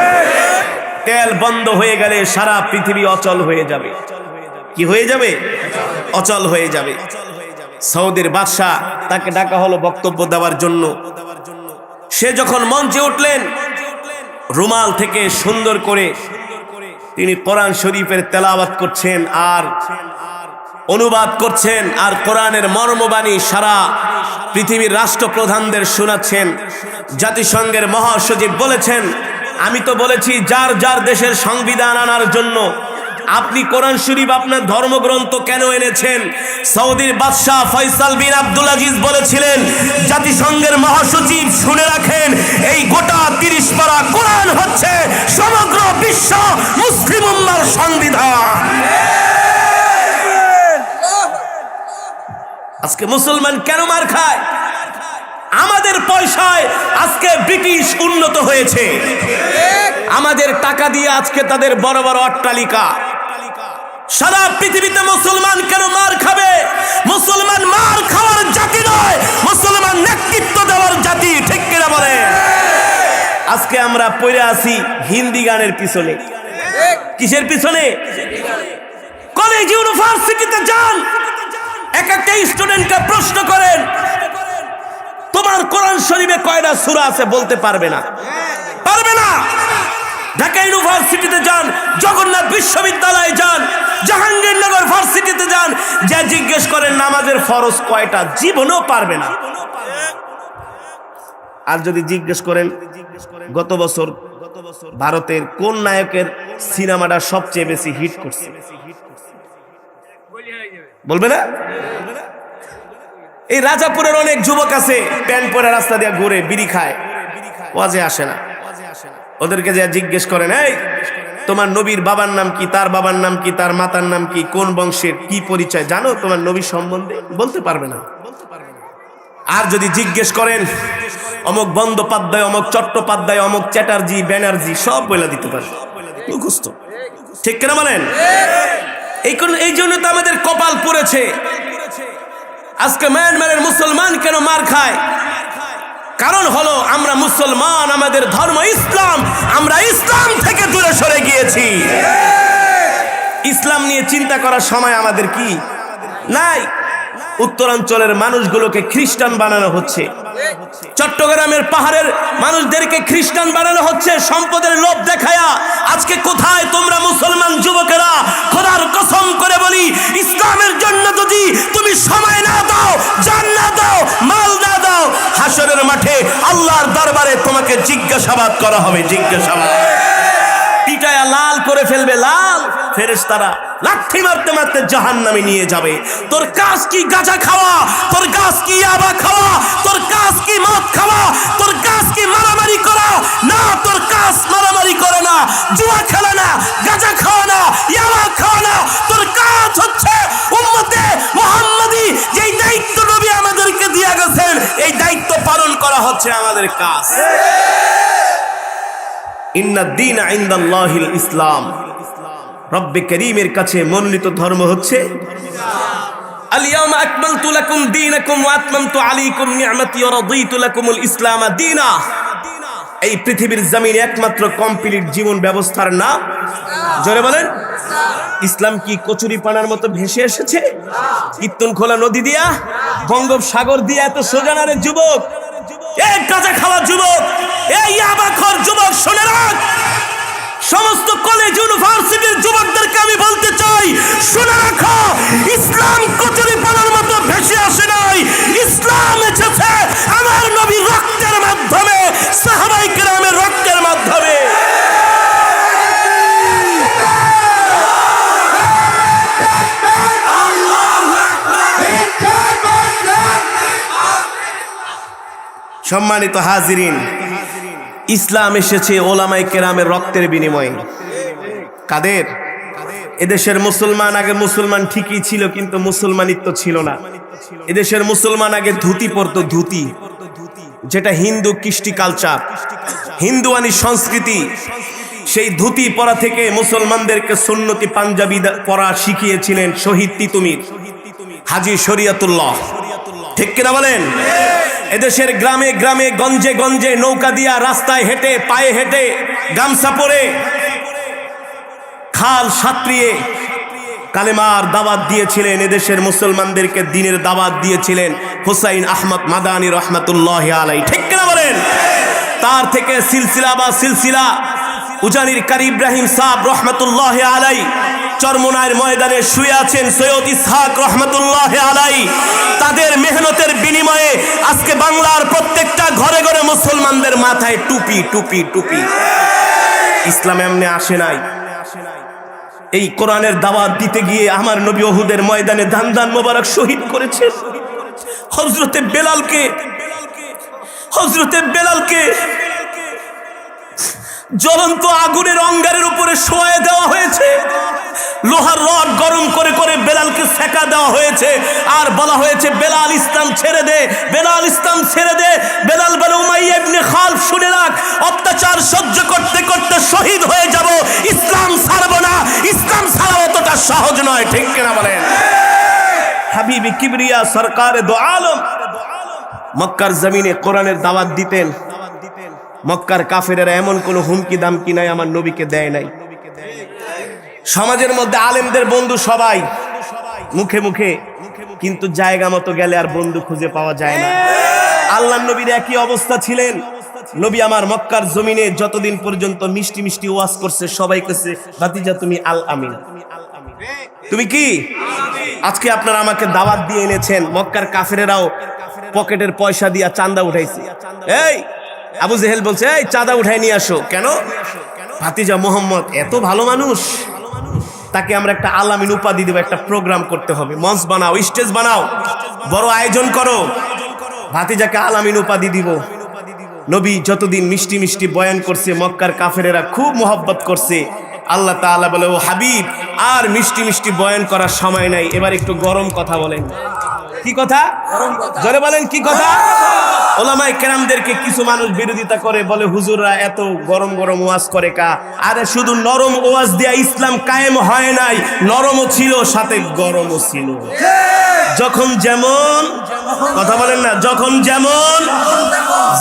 তেল বন্ধ হয়ে গেলে সারা পৃথিবী অচল হয়ে যাবে। কি হয়ে যাবে? অচল হয়ে যাবে। সৌদির বাদশাহ তাকে ডাকা হলো বক্তব্য দেওয়ার জন্য। সে যখন মঞ্চে উঠলেন, রুমাল থেকে সুন্দর করে তিনি কোরআন শরীফের তেলাওয়াত করছেন আর অনুবাদ করছেন, আর কোরআনের মর্মবাণী সারা পৃথিবীর রাষ্ট্রপ্রধানদের শোনাচ্ছেন। জাতিসংঘের মহাসচিব বলেছেন, আমি তো বলেছি যার যার দেশের সংবিধান আনার জন্য, আপনি কোরআন শরীফ আপনার ধর্মগ্রন্থ কেন এনেছেন? সৌদির বাদশাহ ফয়সাল বিন আব্দুল আজিজ বলেছিলেন, জাতিসংঘের মহাসচিব শুনে রাখেন, এই গোটা 30 পারা কোরআন হচ্ছে সমগ্র বিশ্ব মুসলিম উম্মার সংবিধান। আজকে মুসলমান কেন মার খায়? আমাদের পয়সায় আজকে ব্রিটিশ উন্নত হয়েছে, আমাদের টাকা দিয়ে আজকে তাদের বড় বড় অট্টালিকা। সারা পৃথিবীতে মুসলমান কেন মার খাবে? মুসলমান মার খাওয়ার জাতি নয়, মুসলমান নেতৃত্ব দেওয়ার জাতি। ঠিক কিনা বলে? আজকে আমরা পড়ে আছি হিন্দি গানের পিছনে। কিসের পিছনে? কলেজ ইউনিভার্সিটিতে যান, এক একটা স্টুডেন্টকে প্রশ্ন করেন, তোমার কোরআন শরীফে কয়টা সূরা আছে? বলতে পারবে না, পারবে না। ঢাকা ইউনিভার্সিটিতে যান, জগন্নাথ বিশ্ববিদ্যালয়ে যান, জাহাঙ্গীরনগর ভার্সিটিতে যান, যা জিজ্ঞেস করেন নামাজের ফরজ কয়টা? জীবনেও পারবে না। আর যদি জিজ্ঞেস করেন গত বছর ভারতের কোন নায়কের সিনেমাটা সবচেয়ে বেশি হিট করছে, বলবে না? এই রাজাপুরের অনেক যুবক আছে, প্যান্ট পরে রাস্তা দিয়ে ঘুরে, বিড়ি খায়, ওয়াজে আসে না। ওদেরকে যা জিজ্ঞেস করেন, এই তোমার নবীর বাবার নাম কি, তার বাবার নাম কি, তার মাতার নাম কি, কোন বংশের, কি পরিচয় জানো তোমার নবীর সম্বন্ধে? বলতে পারবে না। আর যদি জিজ্ঞেস করেন অমুক বন্দ্যোপাধ্যায়, অমুক চট্টোপাধ্যায়, অমুক চ্যাটার্জি, ব্যানার্জি, সব বলে দিতে পারে, মুখস্থ। ঠিক কিনা বলেন? এই জন্য তো আমাদের কপাল পড়েছে। আজকে মায়ানমারের মুসলমান কেন মার খায়? কারণ হলো আমরা মুসলমান, আমাদের ধর্ম ইসলাম, আমরা ইসলাম থেকে দূরে সরে গিয়েছি। ইসলাম নিয়ে চিন্তা করার সময় আমাদের কি নাই। উত্তরাঞ্চলের মানুষগুলোকে খ্রিস্টান বানানো হচ্ছে, চট্টগ্রামের পাহাড়ের মানুষদেরকে খ্রিস্টান বানানো হচ্ছে সম্পদের লোভ দেখায়া। আজকে কোথায় তোমরা মুসলমান যুবকেরা? খোদার কসম করে বলি, ইসলামের জন্য যদি তুমি সময় না দাও, জান না দাও, মাল না দাও, হাসরের মাঠে আল্লাহর দরবারে তোমাকে জিজ্ঞাসাবাদ করা হবে। জিজ্ঞাসাবাদ পিটায়া লাল করে ফেলবে, লাল। ফেরেশতারা লাঠি মারতে মারতে জাহান্নামে নিয়ে যাবে। তোর কাজ কি গাঁজা খাওয়া? তোর কাজ কি ইয়াবা খাওয়া? তোর কাজ কি মদ খাওয়া? তোর কাজ কি মারামারি করা? না, তোর কাজ মারামারি করে না, জুয়া খেলা না, গাঁজা খাওয়া না, ইয়াবা খাওয়া না। তোর কাজ হচ্ছে উম্মতে মুহাম্মাদি যেই দায়িত্ব নবী আমাদেরকে দিয়ে গেছেন, এই দায়িত্ব পালন করা হচ্ছে আমাদের কাজ। ইন্নাদ-দীন ইনদাল্লাহিল ইসলাম। রব্বে করিমের কাছে মনোনীত ধর্ম হচ্ছে আল-ইয়াওমা আকমালতু লাকুম দীনাকুম ওয়া আতমামতু আলাইকুম নি'মাতি ওয়া রাদিতু লাকুমুল ইসলাম দীনা। এই পৃথিবীর জমিনে একমাত্র কমপ্লিট জীবন ব্যবস্থার নাম জোরে বলেন ইসলাম। কি কচুরি পানার মতো ভেসে এসেছে? কীর্তন খোলা নদী দিয়া, বঙ্গোপসাগর দিয়া এত সোজানারে যুবক, এই গাঁজা খাওয়া যুবক, এই ইয়াবাখোর যুবক, শুনে রাখ। সমস্ত কলেজ ইউনিভার্সিটির যুবকদেরকে আমি বলতে চাই, শুনে রাখো, ইসলাম কচুরি পানার মতো ভেসে আসে নাই। ইসলাম এসেছে আমার নবীর রক্তের মাধ্যমে, সাহাবায়ে কেরামের রক্তের মাধ্যমে। সম্মানিত হাজিরিন, ইসলাম এসেছে ওলামায়ে কেরামের রক্তের বিনিময়ে। কাদের? এদেশের মুসলমান আগে মুসলমান ঠিকই ছিল, কিন্তু মুসলমানিত্ব ছিল না। এদেশের মুসলমান আগে ধুতি পরতো, ধুতি, যেটা হিন্দু কৃষ্টি কালচার, হিন্দুয়ানি সংস্কৃতি। সেই ধুতি পরা থেকে মুসলমানদেরকে সুন্নতি পাঞ্জাবি পরা শিখিয়েছিলেন শহীদ তিতুমির, হাজী শরিয়তুল্লাহ। ঠিক কিনা বলেন? এদেশের গ্রামে গ্রামে, গঞ্জে গঞ্জে নৌকা দিয়া, রাস্তায় হেঁটে, পায়ে হেঁটে, গামছা পরে, খাল সাঁতরিয়ে কালেমার দাওয়াত দিয়েছিলেন। এদেশের মুসলমানদেরকে দ্বীনের দাওয়াত দিয়েছিলেন হুসাইন আহমদ মাদানী রহমাতুল্লাহি আলাইহি। ঠিক কিনা বলেন? তার থেকে সিলসিলা বা সিলসিলা উজানির কারি ইব্রাহিম সাহেব রহমাতুল্লাহি আলাইহি চরমোনাইয়ের ময়দানে শুয়ে আছেন সৈয়দ ইসহাক রহমাতুল্লাহি আলাইহি। তাদের মেহনতের বিনিময়ে আজকে বাংলার প্রত্যেকটা ঘরে ঘরে মুসলমানদের মাথায় টুপি, টুপি, টুপি। ইসলাম এমনি আসে নাই। এই কোরআনের দাওয়াত দিতে গিয়ে আমার নবী উহুদের ময়দানে দান দান মোবারক শহীদ করেছে। হযরতে বেলালকে জ্বলন্ত আগুনের অঙ্গারের উপরে শোয়ায় দেওয়া হয়েছে। লোহার রড গরম করে করে বেলালকে সেকা দেওয়া হয়েছে, আর বলা হয়েছে বেলাল ইসলাম ছেড়ে দে, বেলাল ইসলাম ছেড়ে দে। বেলাল বলে, উমাইয়া ইবনে খালফ শুনে রাখ, অত্যাচার সহ্য করতে করতে শহীদ হয়ে যাব, ইসলাম ছাড়বো না। ইসলাম ছাড়া অতটা সহজ নয়। ঠিক কিনা বলেন? হাবিবি কিবরিয়া সরকারে দো আলম মক্কার জমিনে কোরআনের দাওয়াত দিতেন। মক্কার কাফেরেরা এমন কোন হুমকি দামকি নাই আমার নবীকে দেয় নাই। সমাজের মধ্যে আলেমদের বন্ধু সবাই মুখে মুখে, কিন্তু জায়গা মতো গেলে আর বন্ধু খুঁজে পাওয়া যায় না। আল্লাহর নবীর একই অবস্থা ছিলেন। নবী আমার মক্কার জমিনে যতদিন পর্যন্ত মিষ্টি মিষ্টি ওয়াজ করছে, সবাই কইছে, ভাতিজা তুমি আল আমিন, তুমি কি? আজকে আপনারা আমাকে দাওয়াত দিয়ে এনেছেন, মক্কার কাফেরেরাও পকেটের পয়সা দিয়া চাঁদা উঠাইছে। এই আবু জেহেল বলছে, এই চাঁদা উঠাই নিয়ে আসো। কেন? ভাতিজা মোহাম্মদ এত ভালো মানুষ, তাকে আমরা একটা আলামিন উপাধি দেব, একটা প্রোগ্রাম করতে হবে, মঞ্চ বানাও, স্টেজ বানাও, বড় আয়োজন করো, ভাতিজাকে আলামিন উপাধি দিব। নবী যতদিন মিষ্টি মিষ্টি বয়ান করছে, মক্কার কাফেরেরা খুব মোহাব্বত করছে। আল্লাহ তাআলা বলে, ও হাবিব, আর মিষ্টি মিষ্টি বয়ান করার সময় নাই, এবার একটু গরম কথা বলেন। কি কথা? জোরে বলেন কি কথা? ওলামায়ে কেরামদেরকে কিছু মানুষ বিরোধিতা করে, বলে হুজুররা এত গরম গরম ওয়াজ করে কা। আরে শুধু নরম ওয়াজ দিয়া ইসলাম কায়েম হয় নাই, নরমও ছিল সাথে গরমও ছিল। যখন যেমন, কথা বলেন না, যখন যেমন,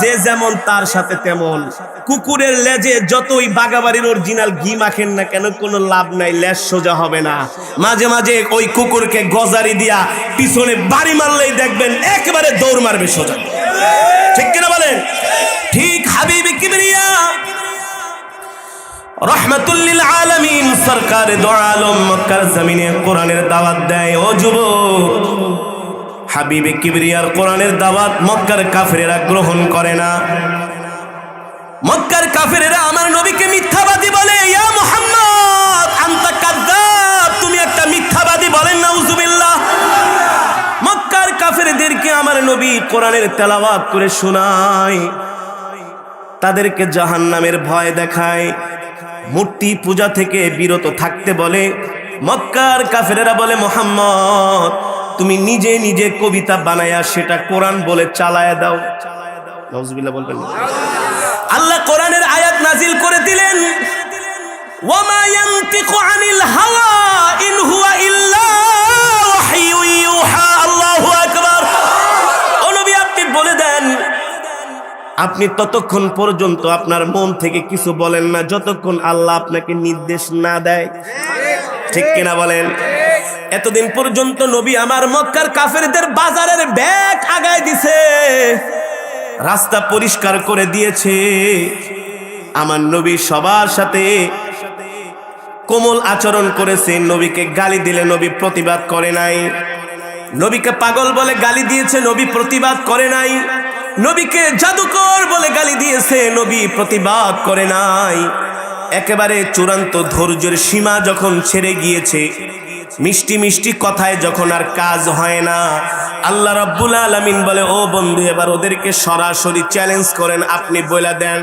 যে যেমন তার সাথে তেমন। কুকুরের লেজে যতই বাগাবাড়ির অরিজিনাল ঘি মাখেন না কেন, কোনো লাভ নাই, লেজ সোজা হবে না। মাঝে মাঝে ওই কুকুরকে গজারি দিয়া পিছনে বাড়ি মারলেই দেখবেন একেবারে দৌড় মারবে সোজা। ঠিক কিনা বলেন? ঠিক হাবিবে কিবরিয়া রহমাতুল লিল আলামিন সরকারে দো আলম মক্কার জমিনে কোরআনের দাওয়াত দেয়। ও যুবক, হাবিবে কিবরিয়ার কোরআনের দাওয়াত মক্কার কাফেরেরা গ্রহণ করে না। মক্কার কাফেরেরা আমার নবীকে মিথ্যাবাদী বলে। ইয়া মুহাম্মদ আনতা কাযযাব, তুমি একটা মিথ্যাবাদী, বলেন নাউজুবিল্লাহ। মক্কার কাফেরদেরকে আমার নবী কোরআনের তেলাওয়াত করে শোনায়, তাদেরকে জাহান্নামের ভয় দেখায়, মূর্তি পূজা থেকে বিরত থাকতে বলে। মক্কার কাফেরেরা বলে, মুহাম্মদ তুমি নিজে নিজে কবিতা বানায়া সেটা কোরআন বলে চালায়া দাও। নাউজুবিল্লাহ বলবেন না। আল্লাহ কোরআনের আয়াত নাজিল করে দিলেন, ওয়ামা ইয়ানতিকু আনিল হাওয়া ইন হুয়া ইল্লা ওয়াহয়ু ইউহা। আল্লাহু আকবার। ও নবী, আপনি বলে দেন, আপনি ততক্ষণ পর্যন্ত আপনার মন থেকে কিছু বলেন না যতক্ষণ আল্লাহ আপনাকে নির্দেশ না দেয়। ঠিক কিনা বলেন? এতদিন পর্যন্ত নবী আমার মক্কার কাফেরদের বাজারের ব্যাগ আগায় দিছে, রাস্তা পরিষ্কার করে দিয়েছে। আমার নবী সবার সাথে কোমল আচরণ করেছে। নবীকে গালি দিলে নবী প্রতিবাদ করে নাই। নবীকে পাগল বলে গালি দিয়েছে, নবী প্রতিবাদ করে নাই। নবীকে জাদুকর বলে গালি দিয়েছে, নবী প্রতিবাদ করে নাই। একেবারে চূড়ান্ত ধৈর্যের সীমা যখন ছেড়ে গিয়েছে, মিষ্টি মিষ্টি কথায় যখন আর কাজ হয় না, আল্লাহ রাব্বুল আলামিন বলে, ও বন্ধু, এবার ওদেরকে সরাসরি চ্যালেঞ্জ করেন, আপনি বলে দেন,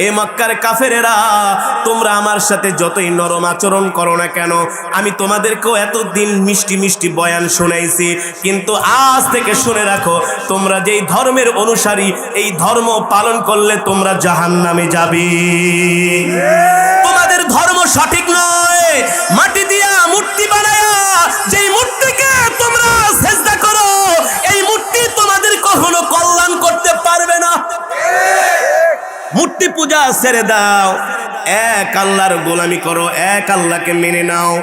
এ মক্কার কাফেরেরা, তোমরা আমার সাথে যতই নরম আচরণ করো না কেন, আমি তোমাদেরকেও এতদিন মিষ্টি মিষ্টি বয়ান শোনাইছি, কিন্তু আজ থেকে শুনে রাখো, তোমরা যেই ধর্মের অনুসারী, এই ধর্ম পালন করলে তোমরা জাহান্নামে যাবে। তোমাদের ধর্ম সঠিক নয়। মাটি দিয়া মূর্তি বানায়া যেই মূর্তিকে তোমরা সিজদা করো, এই মূর্তি তোমাদের কখনো কল্যাণ করতে পারবে না। মূর্তি পূজা ছেড়ে দাও, এক আল্লাহর গোলামি করো, এক আল্লাহকে মেনে নাও।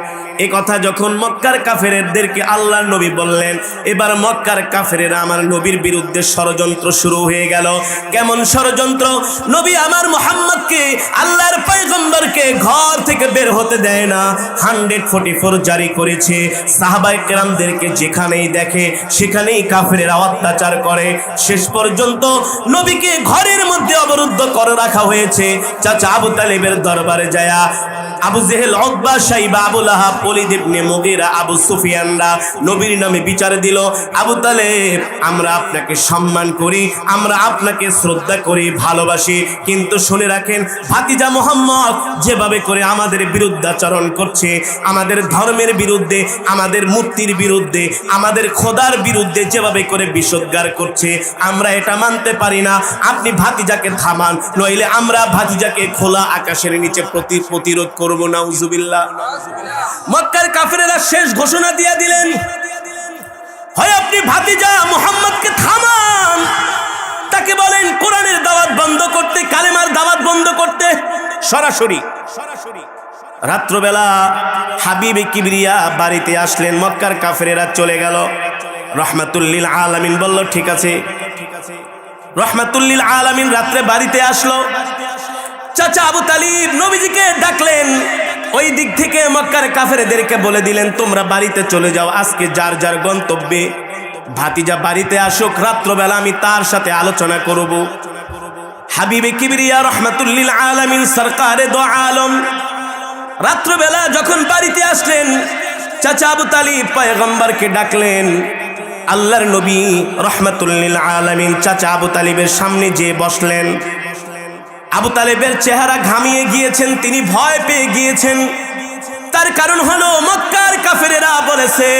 এই কথা যখন মক্কার কাফেরদেরকে আল্লাহর নবী বললেন, এবার মক্কার কাফেরেরা আমার নবীর বিরুদ্ধে ষড়যন্ত্র শুরু হয়ে গেল। কেমন ষড়যন্ত্র? নবী আমার মুহাম্মদকে, আল্লাহর পয়গম্বরকে ঘর থেকে বের হতে দেয় না, 144 জারি করেছে। সাহাবায়ে কেরামদেরকে যেখানেই দেখে সেখানেই কাফেরেরা অত্যাচার করে। শেষ পর্যন্ত নবীকে ঘরের মধ্যে অবরুদ্ধ করে রাখা হয়েছে। চাচা আবু তালেবের দরবারে যায়া আবু জেহেল, উতবা, শাইবা, আবু লাহাব, ওলীদ ইবনে মুগীরা, আবু সুফিয়ানরা নবীর নামে বিচার দিল। আবু তালেব, আমরা আপনাকে সম্মান করি, আমরা আপনাকে শ্রদ্ধা করি, ভালোবাসি, কিন্তু শুনে রাখেন, ভাতিজা মুহাম্মদ যেভাবে করে আমাদের বিরুদ্ধাচরণ করছে, আমাদের ধর্মের বিরুদ্ধে, আমাদের মূর্তির বিরুদ্ধে, আমাদের খোদার বিরুদ্ধে যেভাবে করে বিষোদ্গার করছে, আমরা এটা মানতে পারি না। আপনি ভাতিজাকে থামান, নইলে আমরা ভাতিজাকে খোলা আকাশের নিচে প্রতিরোধ করব। নাউজুবিল্লাহ। মক্কার কাফেরেরা শেষ ঘোষণা দিয়ে দিলেন, হয় আপনি ভাতিজা মুহাম্মদকে থামান, তাকে বলেন কোরআনের দাওয়াত বন্ধ করতে, কালেমার দাওয়াত বন্ধ করতে। সরাসরি রাত্রবেলা হাবিবে কিবরিয়া বাড়িতে আসলেন, মক্কার কাফেরেরা চলে গেল। রহমাতুল লিল আলামিন বলল, ঠিক আছে। রহমাতুল লিল আলামিন রাত্রে বাড়িতে আসলো। চাচা আবু তালিব নবীজিকে ডাকলেন, ওই দিক থেকে মক্কার কাফেরদেরকে বলে দিলেন, তোমরা বাড়িতে চলে যাও, আজকে যার যার গন্তব্যে। ভাতিজা বাড়িতে আসুক, রাত্রবেলা আমি তার সাথে আলোচনা করব। হাবিবে কিবরিয়া রহমাতুল লিল আলামিন সরকারে দো আলম রাত্রবেলা যখন বাড়িতে আসলেন, চাচা আবু তালিব পয়গম্বরকে ডাকলেন। আল্লাহর নবী রহমাতুল লিল আলামিন চাচা আবু তালিবের সামনে যেয়ে বসলেন। আবু তালেবের চেহারা ঘামিয়ে গিয়েছেন, তিনি ভয় পেয়ে গিয়েছেন। তার কারণ হলো মক্কার কাফেরেরা বলেছে,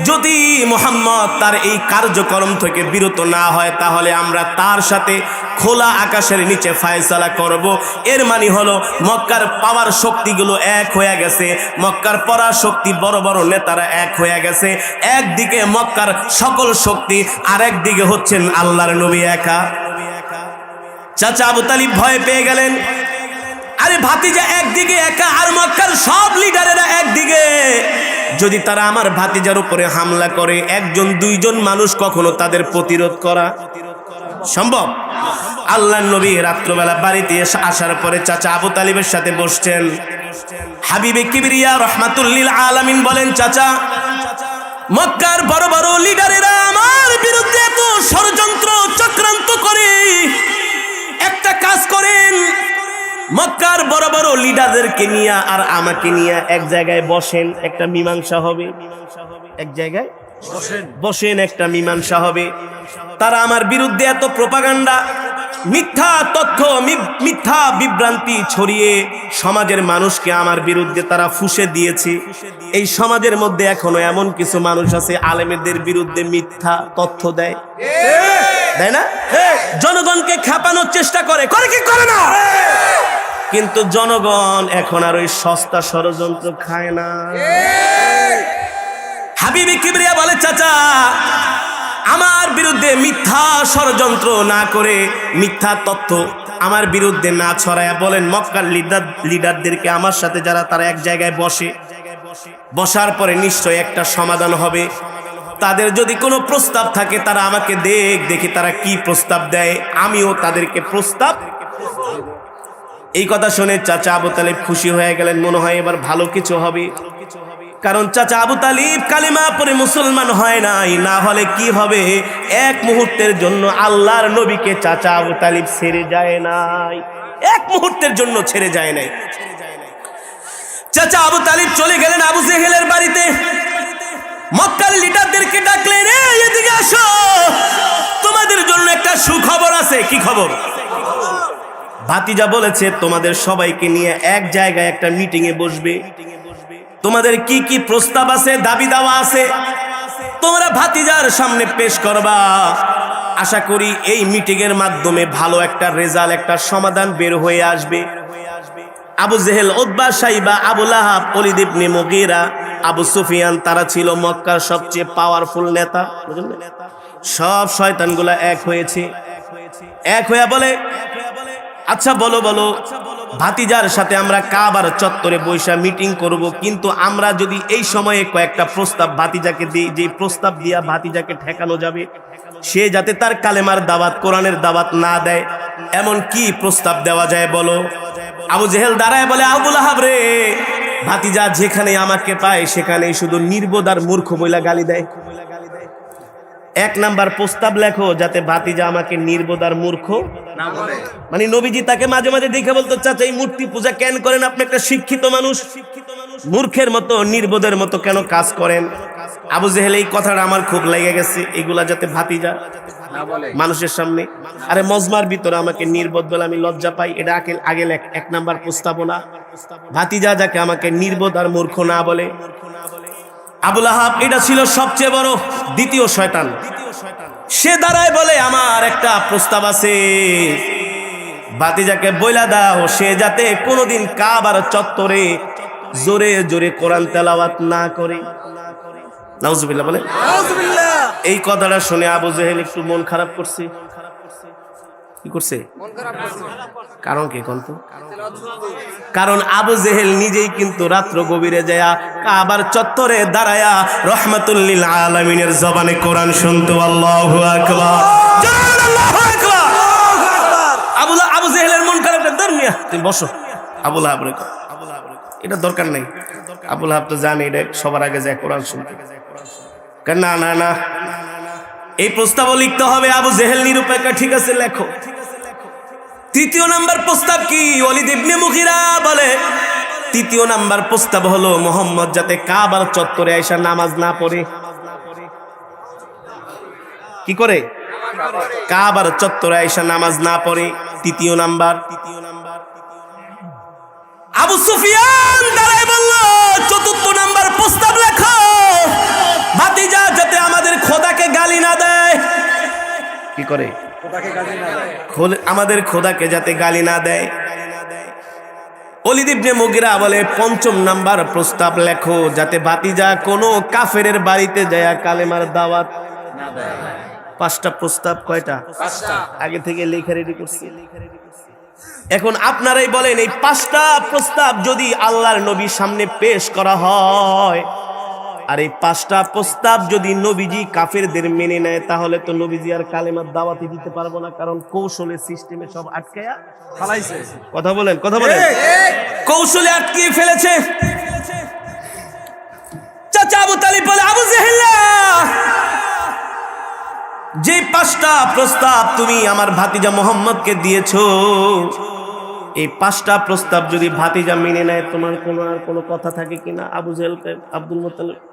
যদি মুহাম্মদ তার এই কার্যক্রম থেকে বিরত না হয় তাহলে আমরা তার সাথে খোলা আকাশের নিচে ফয়সালা করব। এর মানে হলো মক্কার পাওয়ার শক্তিগুলো এক হয়ে গেছে, মক্কার পরার শক্তি বড় বড় নেতারা এক হয়ে গেছে। একদিকে মক্কার সকল শক্তি, আর একদিকে হচ্ছেন আল্লাহর নবী একা। চাচা আবু তালিব ভয় পেয়ে গেলেন। আরে ভাতিজা একদিকে একা আর মক্কার সব লিডারেরা একদিকে, যদি তারা আমার ভাতিজার উপরে হামলা করে, একজন দুইজন মানুষ কখনো তাদের প্রতিরোধ করা সম্ভব? আল্লাহর নবী রাত্রবেলা বাড়িতে আসার পরে চাচা আবু তালিবের সাথে বসছেন। হাবিবে কিবরিয়া রাহমাতুল লিল আলামিন বলেন, চাচা মক্কার বড় বড় লিডারেরা আমার বিরুদ্ধে এত ষড়যন্ত্র চক্রান্ত করে, একটা কাজ করেন, মক্কার বড় বড় লিডারদেরকে নিয়ে আর আমাকে নিয়ে এক জায়গায় বসেন, একটা মীমাংসা হবে। এক জায়গায় বসেন, একটা মীমাংসা হবে। তারা আমার বিরুদ্ধে এত প্রোপাগান্ডা, মিথ্যা তথ্য, মিথ্যা বিভ্রান্তি ছড়িয়ে সমাজের মানুষকে আমার বিরুদ্ধে তারা ফুঁসে দিয়েছে। এই সমাজের মধ্যে এখনো এমন কিছু মানুষ আছে আলেমদের বিরুদ্ধে মিথ্যা তথ্য দেয়, তাই না? জনগণকে খেপানোর চেষ্টা করে, করে কি করে না? কিন্তু জনগণ এখন আর ওই সস্তা ষড়যন্ত্র খায় না। হাবিবে কিবরিয়া বলে, চাচা আমার বিরুদ্ধে মিথ্যা ষড়যন্ত্র না করে, মিথ্যা তথ্য আমার বিরুদ্ধে না ছড়ায়া বলেন মক্কার লিডারদেরকে আমার সাথে যারা তারা এক জায়গায় বসে, বসার পরে নিশ্চয় একটা সমাধান হবে। তাদের যদি কোনো প্রস্তাব থাকে তারা আমাকে দেখি তারা কি প্রস্তাব দেয়, আমিও তাদেরকে প্রস্তাব। এই কথা শুনে চাচা আবু তালিব খুশি হয়ে গেলেন, মনে হয় এবার ভালো কিছু হবে। কারণ চাচা আবু তালিব কালিমা পড়ে মুসলমান হয় নাই, না হলে কি হবে? এক মুহূর্তের জন্য আল্লাহর নবীকে চাচা আবু তালিব ছেড়ে যায় নাই, এক মুহূর্তের জন্য ছেড়ে যায় নাই। চাচা আবু তালিব চলে গেলেন আবু জেহেলের বাড়িতে, মক্কার লিডারদেরকে ডাকলেন, এদিকে আসো, তোমাদের জন্য একটা সুখবর আছে। কি খবর? ভাতিজা বলেছে তোমাদের সবাইকে নিয়ে এক জায়গায় একটা মিটিং এ বসবে, তোমাদের কি কি প্রস্তাব আছে, দাবি দাওয়া আছে, তোমরা ভাতিজার সামনে পেশ করবা। আশা করি এই মিটিং এর মাধ্যমে ভালো একটা রেজাল্ট, একটা সমাধান বের হয়ে আসবে। আবু জেহেল, উতবা, সাইবা, আবু লাহাব, ওলীদ ইবনে মুগীরা, আবু সুফিয়ান, তারা ছিল মক্কার সবচেয়ে পাওয়ারফুল নেতা। সব শয়তানগুলা এক হয়েছে, এক হয়ে বলে, আচ্ছা বলো ভাতিজার সাথে আমরা কাবার চত্বরে বৈশা মিটিং করব, কিন্তু আমরা যদি এই সময়ে কয়েকটা প্রস্তাব ভাতিজাকে দিই, যে প্রস্তাব দিয়া ভাতিজাকে ঠেকানো যাবে, সে যাতে তার কালেমার দাওয়াত, কোরআনের দাওয়াত না দেয়, এমন কি প্রস্তাব দেওয়া যায় বলো। আবু জেহেল দাঁড়ায় বলে, আবু লাহাব রে, ভাতিজা যেখানে আমাকে পায় সেখানেই শুধু নির্বোধ আর মূর্খ বইলা গালি দেয়। এক নাম্বার প্রস্তাব লেখো যাতে ভাতিজা আমাকে নির্বোধ আর মূর্খ না বলে। মানে নবীজি তাকে মাঝে মাঝে দেখে বলতো, চাচা এই মূর্তি পূজা কেন করেন? আপনি একটা শিক্ষিত মানুষ, মূর্খের মতো নির্বোধের মতো কেন কাজ করেন? আবু জেহেল এই কথাটা আমার খুব লেগে গেছে, এগুলা যাতে ভাতিজা না বলে মানুষের সামনে। আরে মজমার ভিতরে আমাকে নির্বোধ বলে আমি লজ্জা পাই, এটা আগে এক নাম্বার প্রস্তাবনা। ভাতিজা যাকে আমাকে নির্বোধ আর মূর্খ না বলে। আবু লাহাব এটা ছিল সবচেয়ে বড় দ্বিতীয় শয়তান। সে দাঁড়ায় বলে, আমার একটা প্রস্তাব আছে, ভাতিজাকে বইলা দাও সে যাতে কোনোদিন কাবার চত্বরে জোরে জোরে কোরআন তেলাওয়াত না করে। নাউজুবিল্লাহ বলে। এই কথাটা শুনে আবু জেহেল একটু মন খারাপ করছে। কি করছে? কারণ কি কোন তো? কারণ আবু জেহেল নিজেই কিন্তু রাত্র গভীরে যায়া কাবার চত্বরে দাঁড়ায়া রহমাতুল লিল আলামিনের জবানে কোরআন শুনতো। আল্লাহু আকবার, আল্লাহু আকবার। আবু জেহেলের মন খারাপ, ধর্মিয়া তুমি বসো। আবু লাহাব রে, এটা দরকার নাই। আবু লাহাব তো জানে এটা সবার আগে যায় কোরআন শুনতে। না না না, এই প্রস্তাবও লিখতে হবে। আবু জেহেল নিরুপায়, ঠিক আছে লেখো। তৃতীয় নাম্বার প্রস্তাব কি? ওলীদ ইবনে মুগীরা বলে, তৃতীয় নাম্বার প্রস্তাব হলো মুহাম্মদ যাতে কাবার চত্বরে আইসা নামাজ না পড়ে। কি করে? কাবার চত্বরে আইসা নামাজ না পড়ে। তৃতীয় নাম্বার। আবু সুফিয়ান দাঁড়ায় বলল, চতুর্থ নাম্বার প্রস্তাব লেখো। ভাতিজা যাতে আমাদের খোদাকে গালি না দেয়। কি করে? আমাদের খোদাকে যাতে গালি না দেয়। ওলীদ ইবনে মুগিরা বলে ৫ম নাম্বার প্রস্তাব লেখো যাতে ভাতিজা কোনো কাফেরের বাড়িতে যায় কালেমার দাওয়াত না দেয়। 5টা প্রস্তাব। কয়টা? 5টা। আগে থেকে লেখা রেডি করছি। এখন আপনারাই বলেন এই 5টা প্রস্তাব যদি আল্লাহর নবীর সামনে পেশ করা হয় আর এই 5টা প্রস্তাব যদি নবীজি কাফেরদের মেনে নেয় তাহলে তো নবীজি আর কালেমার দাওয়াতি দিতে পারবো না, কারণ কৌশলে সিস্টেমে সব আটকায়া ফেলাইছে। কথা বলেন, কথা বলেন। কৌশলে আটকিয়ে ফেলেছে। চাচা আবু তালিব বলে, আবু জেহেল, যে 5টা প্রস্তাব তুমি আমার ভাতিজা মুহাম্মদকে দিয়েছো, এই 5টা প্রস্তাব যদি ভাতিজা মেনে নেয় তোমার কোনো কথা থাকে কিনা? আবু জেহেলকে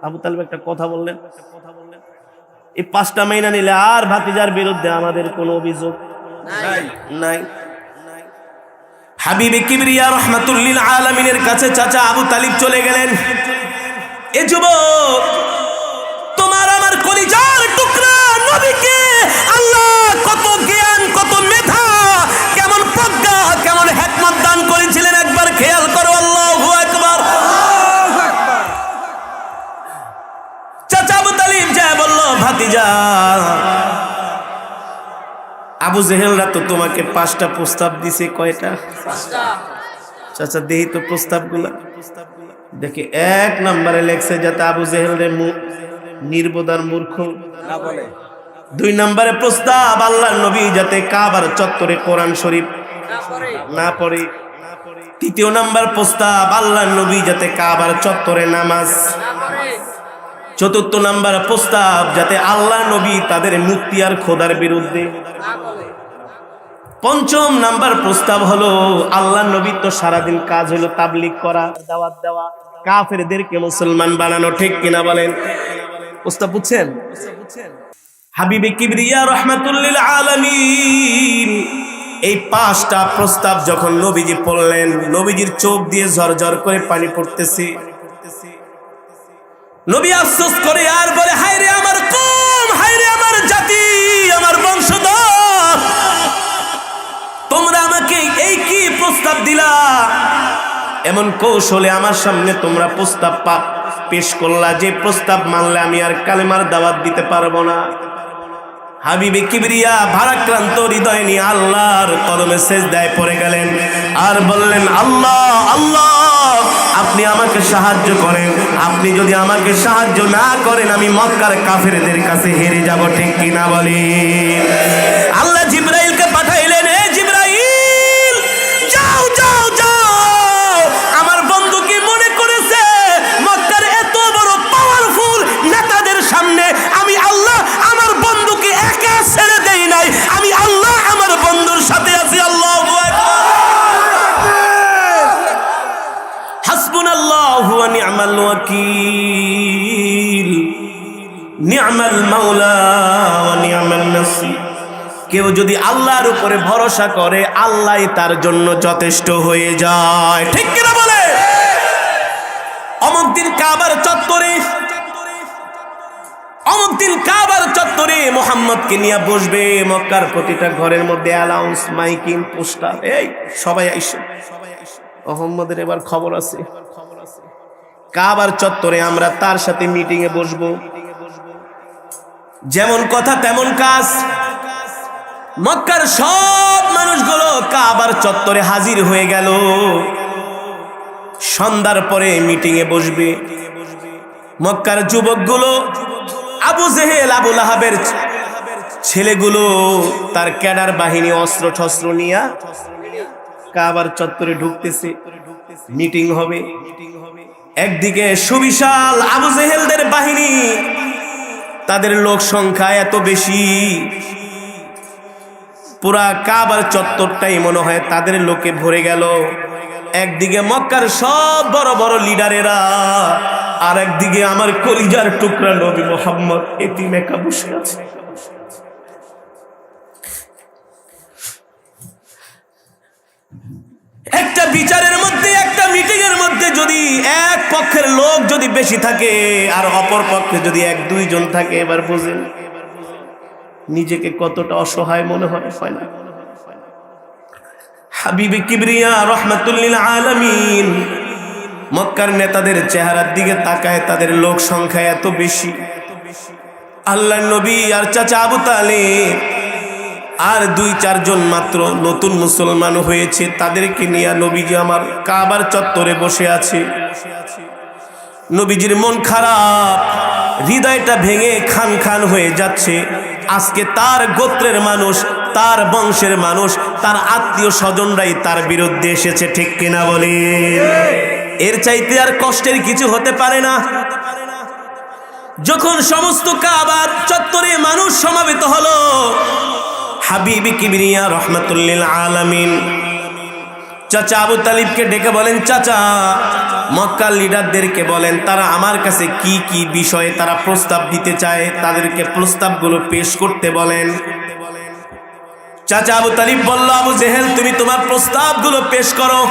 আবু তালিব একটা কথা বললেন, এই 5টা মেনে নিলে আর ভাতিজার বিরুদ্ধে আমাদের কোনো অভিযোগ নাই। হাবিবে কিবরিয়া রাহমাতুল লিল আলামিনের কাছে চাচা আবু তালিব চলে গেলেন। এ যুবক, তোমার আমার কলিজার টুকরা নবীকে আল্লাহ কত জ্ঞান, কত মেধা, কেমন প্রজ্ঞা, কেমন হিকমত দান করেছিলেন একবার খেয়াল করো। আল্লাহু আকবার। চাচা আবু তালিব যা বলল, ভাতিজা আবু জেহেলরা তো তোমাকে 5টা প্রস্তাব দিছে। কয়টা? 5টা। চাচা দেহি তো প্রস্তাবগুলা। দেখে 1 নম্বরে লেখছে যাতে আবু জেহেলের নির্বোধার মূর্খ না বলে। 2 নম্বরে প্রস্তাব আল্লাহর নবী যাতে কাবার চত্বরে কোরআন শরীফ না পড়ে। 3য় নাম্বার প্রস্তাব আল্লাহর নবী যাতে কাবার চত্বরে নামাজ না পড়ে। 4র্থ নাম্বার প্রস্তাব যাতে আল্লাহর নবী তাদের মুক্তি আর খোদার বিরুদ্ধে না বলে। 5ম নাম্বার প্রস্তাব হলো আল্লাহর নবীর তো সারাদিন কাজ হলো তাবলীগ করা, দাওয়াত দেওয়া, কাফেরদেরকে মুসলমান বানানো। ঠিক কিনা বলেন? প্রস্তাব বুঝছেন? হাবিবে কিবরিয়া রাহমাতুল লিল আলামিন এই 5টা প্রস্তাব যখন নবীজি পড়লেন, নবীজির চোখ দিয়ে ঝরঝর করে পানি পড়তেছে। নবী আফসোস করে আর বলে, হায় রে আমার কওম, হায় রে আমার জাতি, আমার বংশধর, তোমরা আমাকে এই কি প্রস্তাব দিলা? এমন কৌশলে আমার সামনে তোমরা প্রস্তাব পেশ করলা যে প্রস্তাব মানলে আমি আর কালেমার দাওয়াত দিতে পারবো না। হাবিবে কিবরিয়া ভারাক্রান্ত হৃদয় নিয়ে আল্লাহর কদমে সিজদায় পড়ে গেলেন আর বললেন, আল্লাহ আল্লাহ, আপনি আমাকে সাহায্য করেন। আপনি যদি আমাকে সাহায্য না করেন আমি মক্কার কাফেরদের কাছে হেরে যাব। ঠিক কিনা বলি? আল্লাহ জিবরাইলকে পাঠাইলেন, এ জিবরাইল, যাও যাও যাও, আমার বন্ধু কি মনে করেছে মক্কার এত বড় পাওয়ারফুল নেতাদের সামনে আমি আল্লাহ আমার বন্ধুকে একা ছেড়ে দেই নাই? আমি আল্লাহ আমার বন্ধুর সাথে আছি। আল্লাহু আকবার। হাসবুনাল্লাহু ওয়া নি'মাল ওয়াকিল, নি'মাল মাওলা ওয়া নি'মান নাসির। কেউ যদি আল্লাহর উপরে ভরসা করে আল্লাহই তার জন্য যথেষ্ট হয়ে যায়। ঠিক কিনা বলে? অমুক দিন কাবার চত্বরে মুহাম্মদকে নিয়ে বসবে। মক্কার প্রতিটা ঘরের মধ্যে অ্যানাউন্স, মাইকিং, পোস্টার, এই সবাই আইসো, মুহাম্মদের এবার খবর আছে। কাবার চত্বরে আমরা তার সাথে মিটিং এ বসবো। যেমন কথা তেমন কাজ। মক্কার সব মানুষগুলো কাবার চত্বরে হাজির হয়ে গেল। সন্ধ্যার পরে মিটিং এ বসবে। মক্কার যুবকগুলো, আবু জেহেল, আবু লাহাবের ছেলেগুলো, তার ক্যাডার বাহিনী অস্ত্র শস্ত্র নিয়ে কাবার চত্বরে ঢুকতেছে। মিটিং হবে। একদিকে সুবিশাল আবু জেহেলদের বাহিনী, তাদের লোক সংখ্যা এত বেশি, পুরা কাবার চত্বরটাই মনে হয় তাদের লোকে ভরে গেল। একদিকে মক্কার সব বড় বড় লিডারেরা, আর একদিকে আমার কলিজার টুকরা নবী মুহাম্মদ এতিম একা বসে আছে। একটা বিচারের মধ্যে, একটা মিটিং এর মধ্যে মধ্যে যদি এক পক্ষের লোক যদি বেশি থাকে আর অপর পক্ষে যদি এক দুইজন থাকে, এবার বুঝেন নিজেকে কতটা অসহায় মনে হয় না? হাবিবে কিবরিয়া রাহমাতুল লিল আলামিন মক্কার নেতাদের চেহারার দিকে তাকায়, তাদের লোক সংখ্যা এত বেশি। আল্লাহর নবী আর চাচা আবু তালেব আর 2-4 জন মাত্র নতুন মুসলমান হয়েছে, তাদেরকে নিয়ে নবীজি আমার কাবার চত্বরে বসে আছে। নবীজির মন খারাপ, হৃদয়টা ভেঙে খান খান হয়ে যাচ্ছে। আজকে তার গোত্রের মানুষ, তার বংশের মানুষ, তার আত্মীয় স্বজনরাই তার বিরুদ্ধে এসেছে, ঠিক কিনা বলেন? এর চাইতে আর কষ্টের কিছু হতে পারে না। যখন সমস্ত কাবার চত্বরে মানুষ সমাবেত হলো, হাবিবে কিবরিয়া রাহমাতুল লিল আলামিন চাচা আবু তালিবকে ডেকে বলেন, চাচা মক্কার লিডারদেরকে বলেন তারা আমার কাছে কি কি বিষয়ে তারা প্রস্তাব দিতে চায়, তাদেরকে প্রস্তাবগুলো পেশ করতে বলেন। চাচা আবু তালিব বলল, আবু জেহেল তুমি তোমার প্রস্তাবগুলো পেশ করো।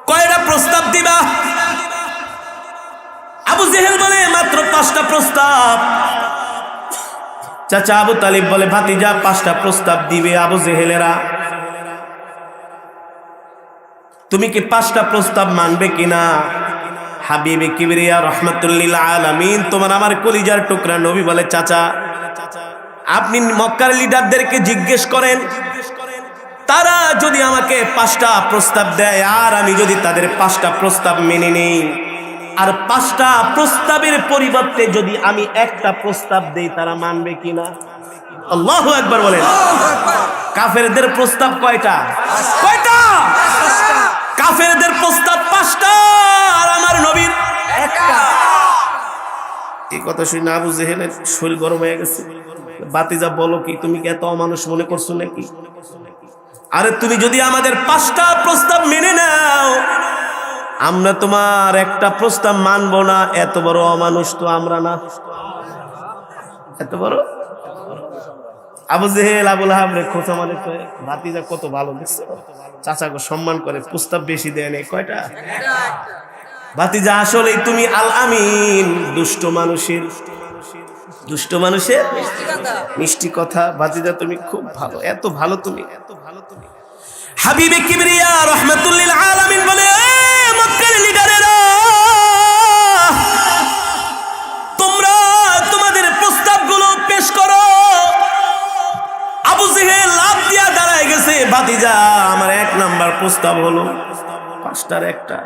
কয়টা প্রস্তাব দিবা? আবু জেহেল বলে মাত্র 5টা প্রস্তাব। চাচা আবু তালিব বলে, ভাতিজা 5টা প্রস্তাব দিবে আবু জেহেলেরা, তুমি কি 5টা প্রস্তাব মানবে কিনা? হাবিবে কিবরিয়া রাহমাতুল লিল আলামিন তোমার আমার কলিজার টুকরা নবী বলে, চাচা আপনি মক্কার লিডারদেরকে জিজ্ঞেস করেন, তারা যদি আমাকে 5টা প্রস্তাব দেয় আর আমি যদি তাদের 5টা প্রস্তাব মেনে নেই, আর 5টা প্রস্তাবের পরিবর্তে যদি আমি একটা প্রস্তাব দেই, তারা মানবে কিনা? আল্লাহু আকবার বলেন। কাফেরদের প্রস্তাব কয়টা? কাফেরদের প্রস্তাব 5টা আর আমার নবীর একটা। এই কথা শুনে আবু জেহেলের শরীর গরম হয়ে গেছে। বাতিজা বলো কি, তুমি কি এত অমানুষ মনে করছো নাকি? আরে তুমি যদি আমাদের 5টা প্রস্তাব মেনে নাও, আমরা তোমার একটা প্রস্তাব মানবো না, এত বড় অমানুষ তো আমরা না। এত বড় আবু জেহেল আবুল আহাব রে খোঁচা মানে ভাতিজা কত ভালো দেখছে, চাচাকে সম্মান করে, প্রস্তাব বেশি দেয় নেই। কয়টা? ভাতিজা আসলে তুমি আল আমিন, দুষ্ট মানুষের মিষ্টি কথা। ভাতিজা তুমি খুব ভালো, এত ভালো তুমি। হাবিবে কিবরিয়া রাহমাতুল লিল আলামিন বলে, মক্কার লিডারেরা তোমরা তোমাদের প্রস্তাবগুলো পেশ করো। আবু জেহেল লাফ দিয়া দাঁড়ায় গেছে, ভাতিজা আমার 1 নাম্বার প্রস্তাব হলো 5টার একটা।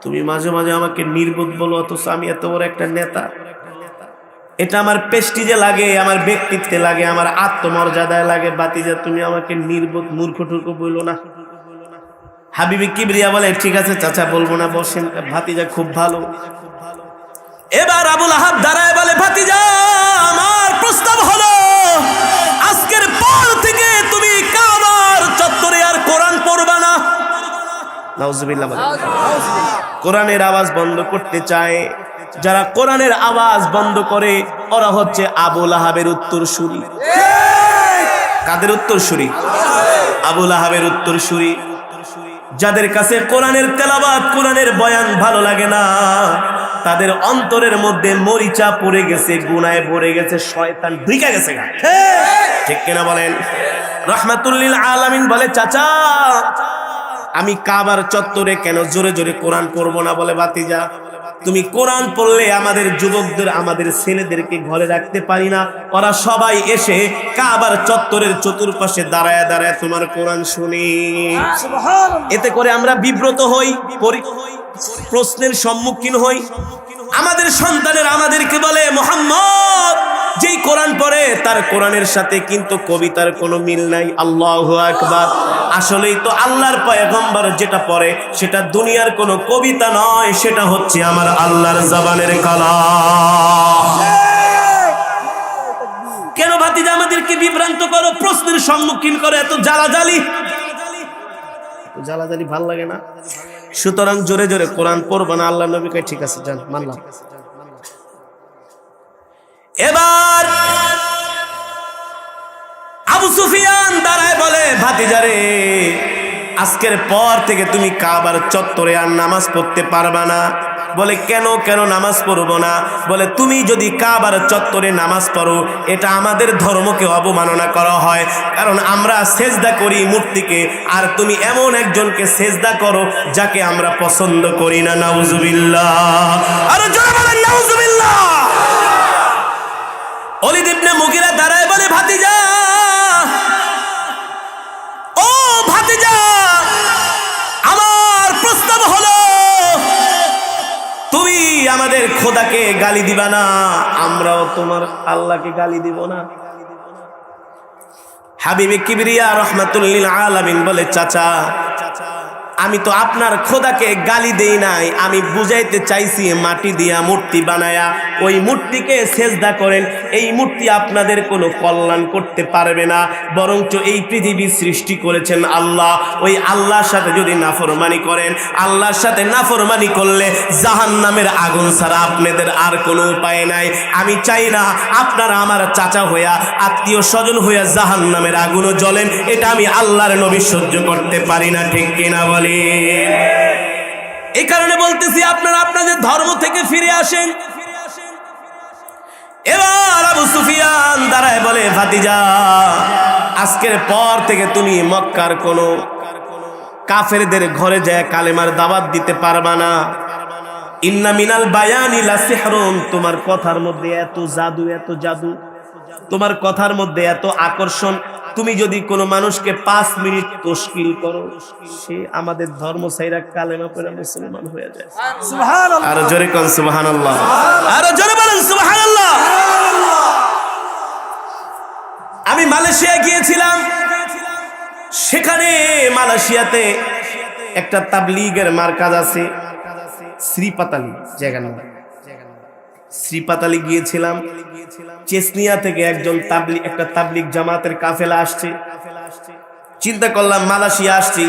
তুমি মাঝে মাঝে আমাকে নির্বোধ বলো, অথচ আমি এত বড় একটা নেতা। এটা আমার প্রেস্টিজে লাগে, আমার ব্যক্তিত্বে লাগে, আমার আত্মমর্যাদায় লাগে। ভাতিজা তুমি আমাকে নির্বোধ মূর্খটুকু বলো না। হাবিবে কিবরিয়া বলে, ঠিক আছে চাচা বলবো না, বসেন। ভাতিজা খুব ভালো। এবার আবুল আহাব দাঁড়ায় বলে, ভাতিজা আমার প্রস্তাব হলো আজকের পর থেকে তুমি কাবার চত্বরে আর কোরআন পড়বা না। নাউজুবিল্লাহ। কোরআনের আওয়াজ বন্ধ করতে চায়। যারা কোরআনের আওয়াজ বন্ধ করে ওরা হচ্ছে আবুল আহাবের উত্তরসূরি। কাদের উত্তরসূরি? আবুল আহাবের উত্তরসূরি। যাদের কাছে কোরআনের তেলাওয়াত, কোরআনের বয়ান ভালো লাগে না, তাদের অন্তরের মধ্যে মরিচা পড়ে গেছে, গুনাহে ভরে গেছে, শয়তান ঢুকে গেছে। ঠিক কিনা বলেন? রাহমাতুল লিল আলামিন বলে, চাচা আমি কাবার চত্বরে কেন জোরে জোরে কোরআন পড়বো না? বলে, ভাতিজা তুমি কোরআন পড়লে আমাদের যুবকদের, আমাদের ছেলেদেরকে ঘরে রাখতে পারি না, ওরা সবাই এসে কাবার চত্বরের চতুর্পাশে দাঁড়ায় দাঁড়ায় তোমার কোরআন শুনি। এতে করে আমরা বিব্রত হই, প্রশ্নের সম্মুখীন হই। আমাদের সন্তানের আমাদেরকে বলে, মুহাম্মদ যেই কোরআন পড়ে তার কোরআনের সাথে কিন্তু কবিতার কোনো মিল নাই। আল্লাহু আকবার। আসলেই তো আল্লাহর পয়গম্বর যেটা পড়ে সেটা দুনিয়ার কোনো কবিতা নয়, সেটা হচ্ছে আমার আল্লাহর জবানের কালাম। কেন ভাতিজা আমাদেরকে বিভ্রান্ত করো, প্রশ্নের সম্মুখীন করো, এত জ্বালাজালি ভাল লাগে না? সুতরাং জোরে জোরে কোরআন পড়বো না। আল্লাহ নবী কয়, ঠিক আছে যান, মানলাম। এবার আবু সুফিয়ান দাঁড়ায় বলে, ভাতিজারে আজকের পর থেকে তুমি কাবার চত্বরে আর নামাজ পড়তে পারবা না। বলে কেন নামাজ পড়বো না? বলে তুমি যদি কাবার চত্বরে নামাজ পড়ো এটা আমাদের ধর্মকে অবমাননা করা হয়, কারণ আমরা সেজদা করি মূর্তিকে, আর তুমি এমন একজনকে সেজদা করো যাকে আমরা পছন্দ করি না। নাউজুবিল্লাহ, আর জোরে বলেন নাউজুবিল্লাহ। ওলীদ ইবনে মুগীরা দাঁড়ায় বলে, ভাতিজা, ও ভাতিজা, আমার প্রস্তাব হলো তুমি আমাদের খোদাকে গালি দিবা না, আমরাও তোমার আল্লাহকে গালি দিব না। হাবিবে কিবরিয়া রাহমাতুল লিল আলামিন বলে, চাচা, আমি তো আপনার খোদাকে গালি দেই নাই, আমি বুঝাইতে চাইছি মাটি দিয়া মূর্তি বানায়া ওই মূর্তিকে সেজদা করেন। এই মূর্তি আপনাদের কোনো কল্যাণ করতে পারবে না, বরঞ্চ এই পৃথিবী সৃষ্টি করেছেন আল্লাহ। ওই আল্লাহর সাথে যদি নাফরমানি করেন, আল্লাহর সাথে নাফরমানি করলে জাহান্নামের আগুন ছাড়া আপনাদের আর কোনো উপায় নাই। আমি চাই না আপনারা আমার চাচা হইয়া, আত্মীয় স্বজন হইয়া জাহান্নামের আগুনও জ্বলেন, এটা আমি আল্লাহর নবী সহ্য করতে পারি না। ঠিক কিনা বলি? এই কারণে বলতেছি আপনারা আপনাদের ধর্ম থেকে ফিরে আসেন। এবার আবু সুফিয়ান দাঁড়ায় বলে, ভাতিজা, আজকের পর থেকে তুমি মক্কার কোন কাফেরদের ঘরে যায় কালেমার দাওয়াত দিতে পারবা না। ইন্না মিনাল বায়ানি লা সিহরুন, তোমার কথার মধ্যে এত জাদু, এত জাদু, তোমার কথার মধ্যে এত আকর্ষণ, তুমি যদি কোনো মানুষকে 5 মিনিট তশকিল করো, সে আমাদের ধর্ম ছাইরা কালেমা পড়ে মুসলমান হয়ে যায়। সুবহানাল্লাহ, আর জোরে কোন সুবহানাল্লাহ, আর জোরে বলেন সুবহানাল্লাহ। আমি মালয়েশিয়া গিয়েছিলাম, সেখানে মালয়েশিয়াতে একটা তাবলীগের মার্কাজ আছে, শ্রীপাতালি জায়গার নাম। শ্রীপাতালি গিয়েছিলাম, চেচনিয়া থেকে একটা তাবলীগ জামাতের কাফেলা আসছে। চিন্তা করলাম মালয়েশিয়া আসছি,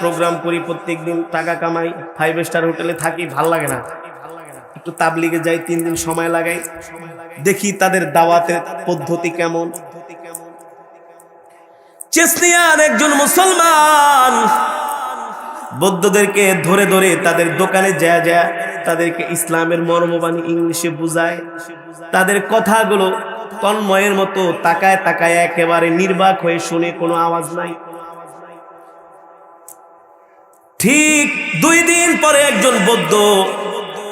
প্রোগ্রাম করি, প্রত্যেকদিন টাকা কামাই, 5 স্টার হোটেলে থাকি, ভাল লাগে না, একটু তাবলীগে যাই, 3 দিন সময় লাগাই, দেখি তাদের দাওয়াতের পদ্ধতি কেমন। চেচনিয়ার একজন মুসলমান বৌদ্ধদেরকে ধরে ধরে তাদের দোকানে যায় তাদেরকে ইসলামের মর্মবাণী ইংলিশে বুঝায়। তাদের কথাগুলো তন্ময়ের মতো তাকায় তাকায় একেবারে নির্বাক হয়ে শুনে, কোনো আওয়াজ নাই। ঠিক 2 দিন পরে একজন বৌদ্ধ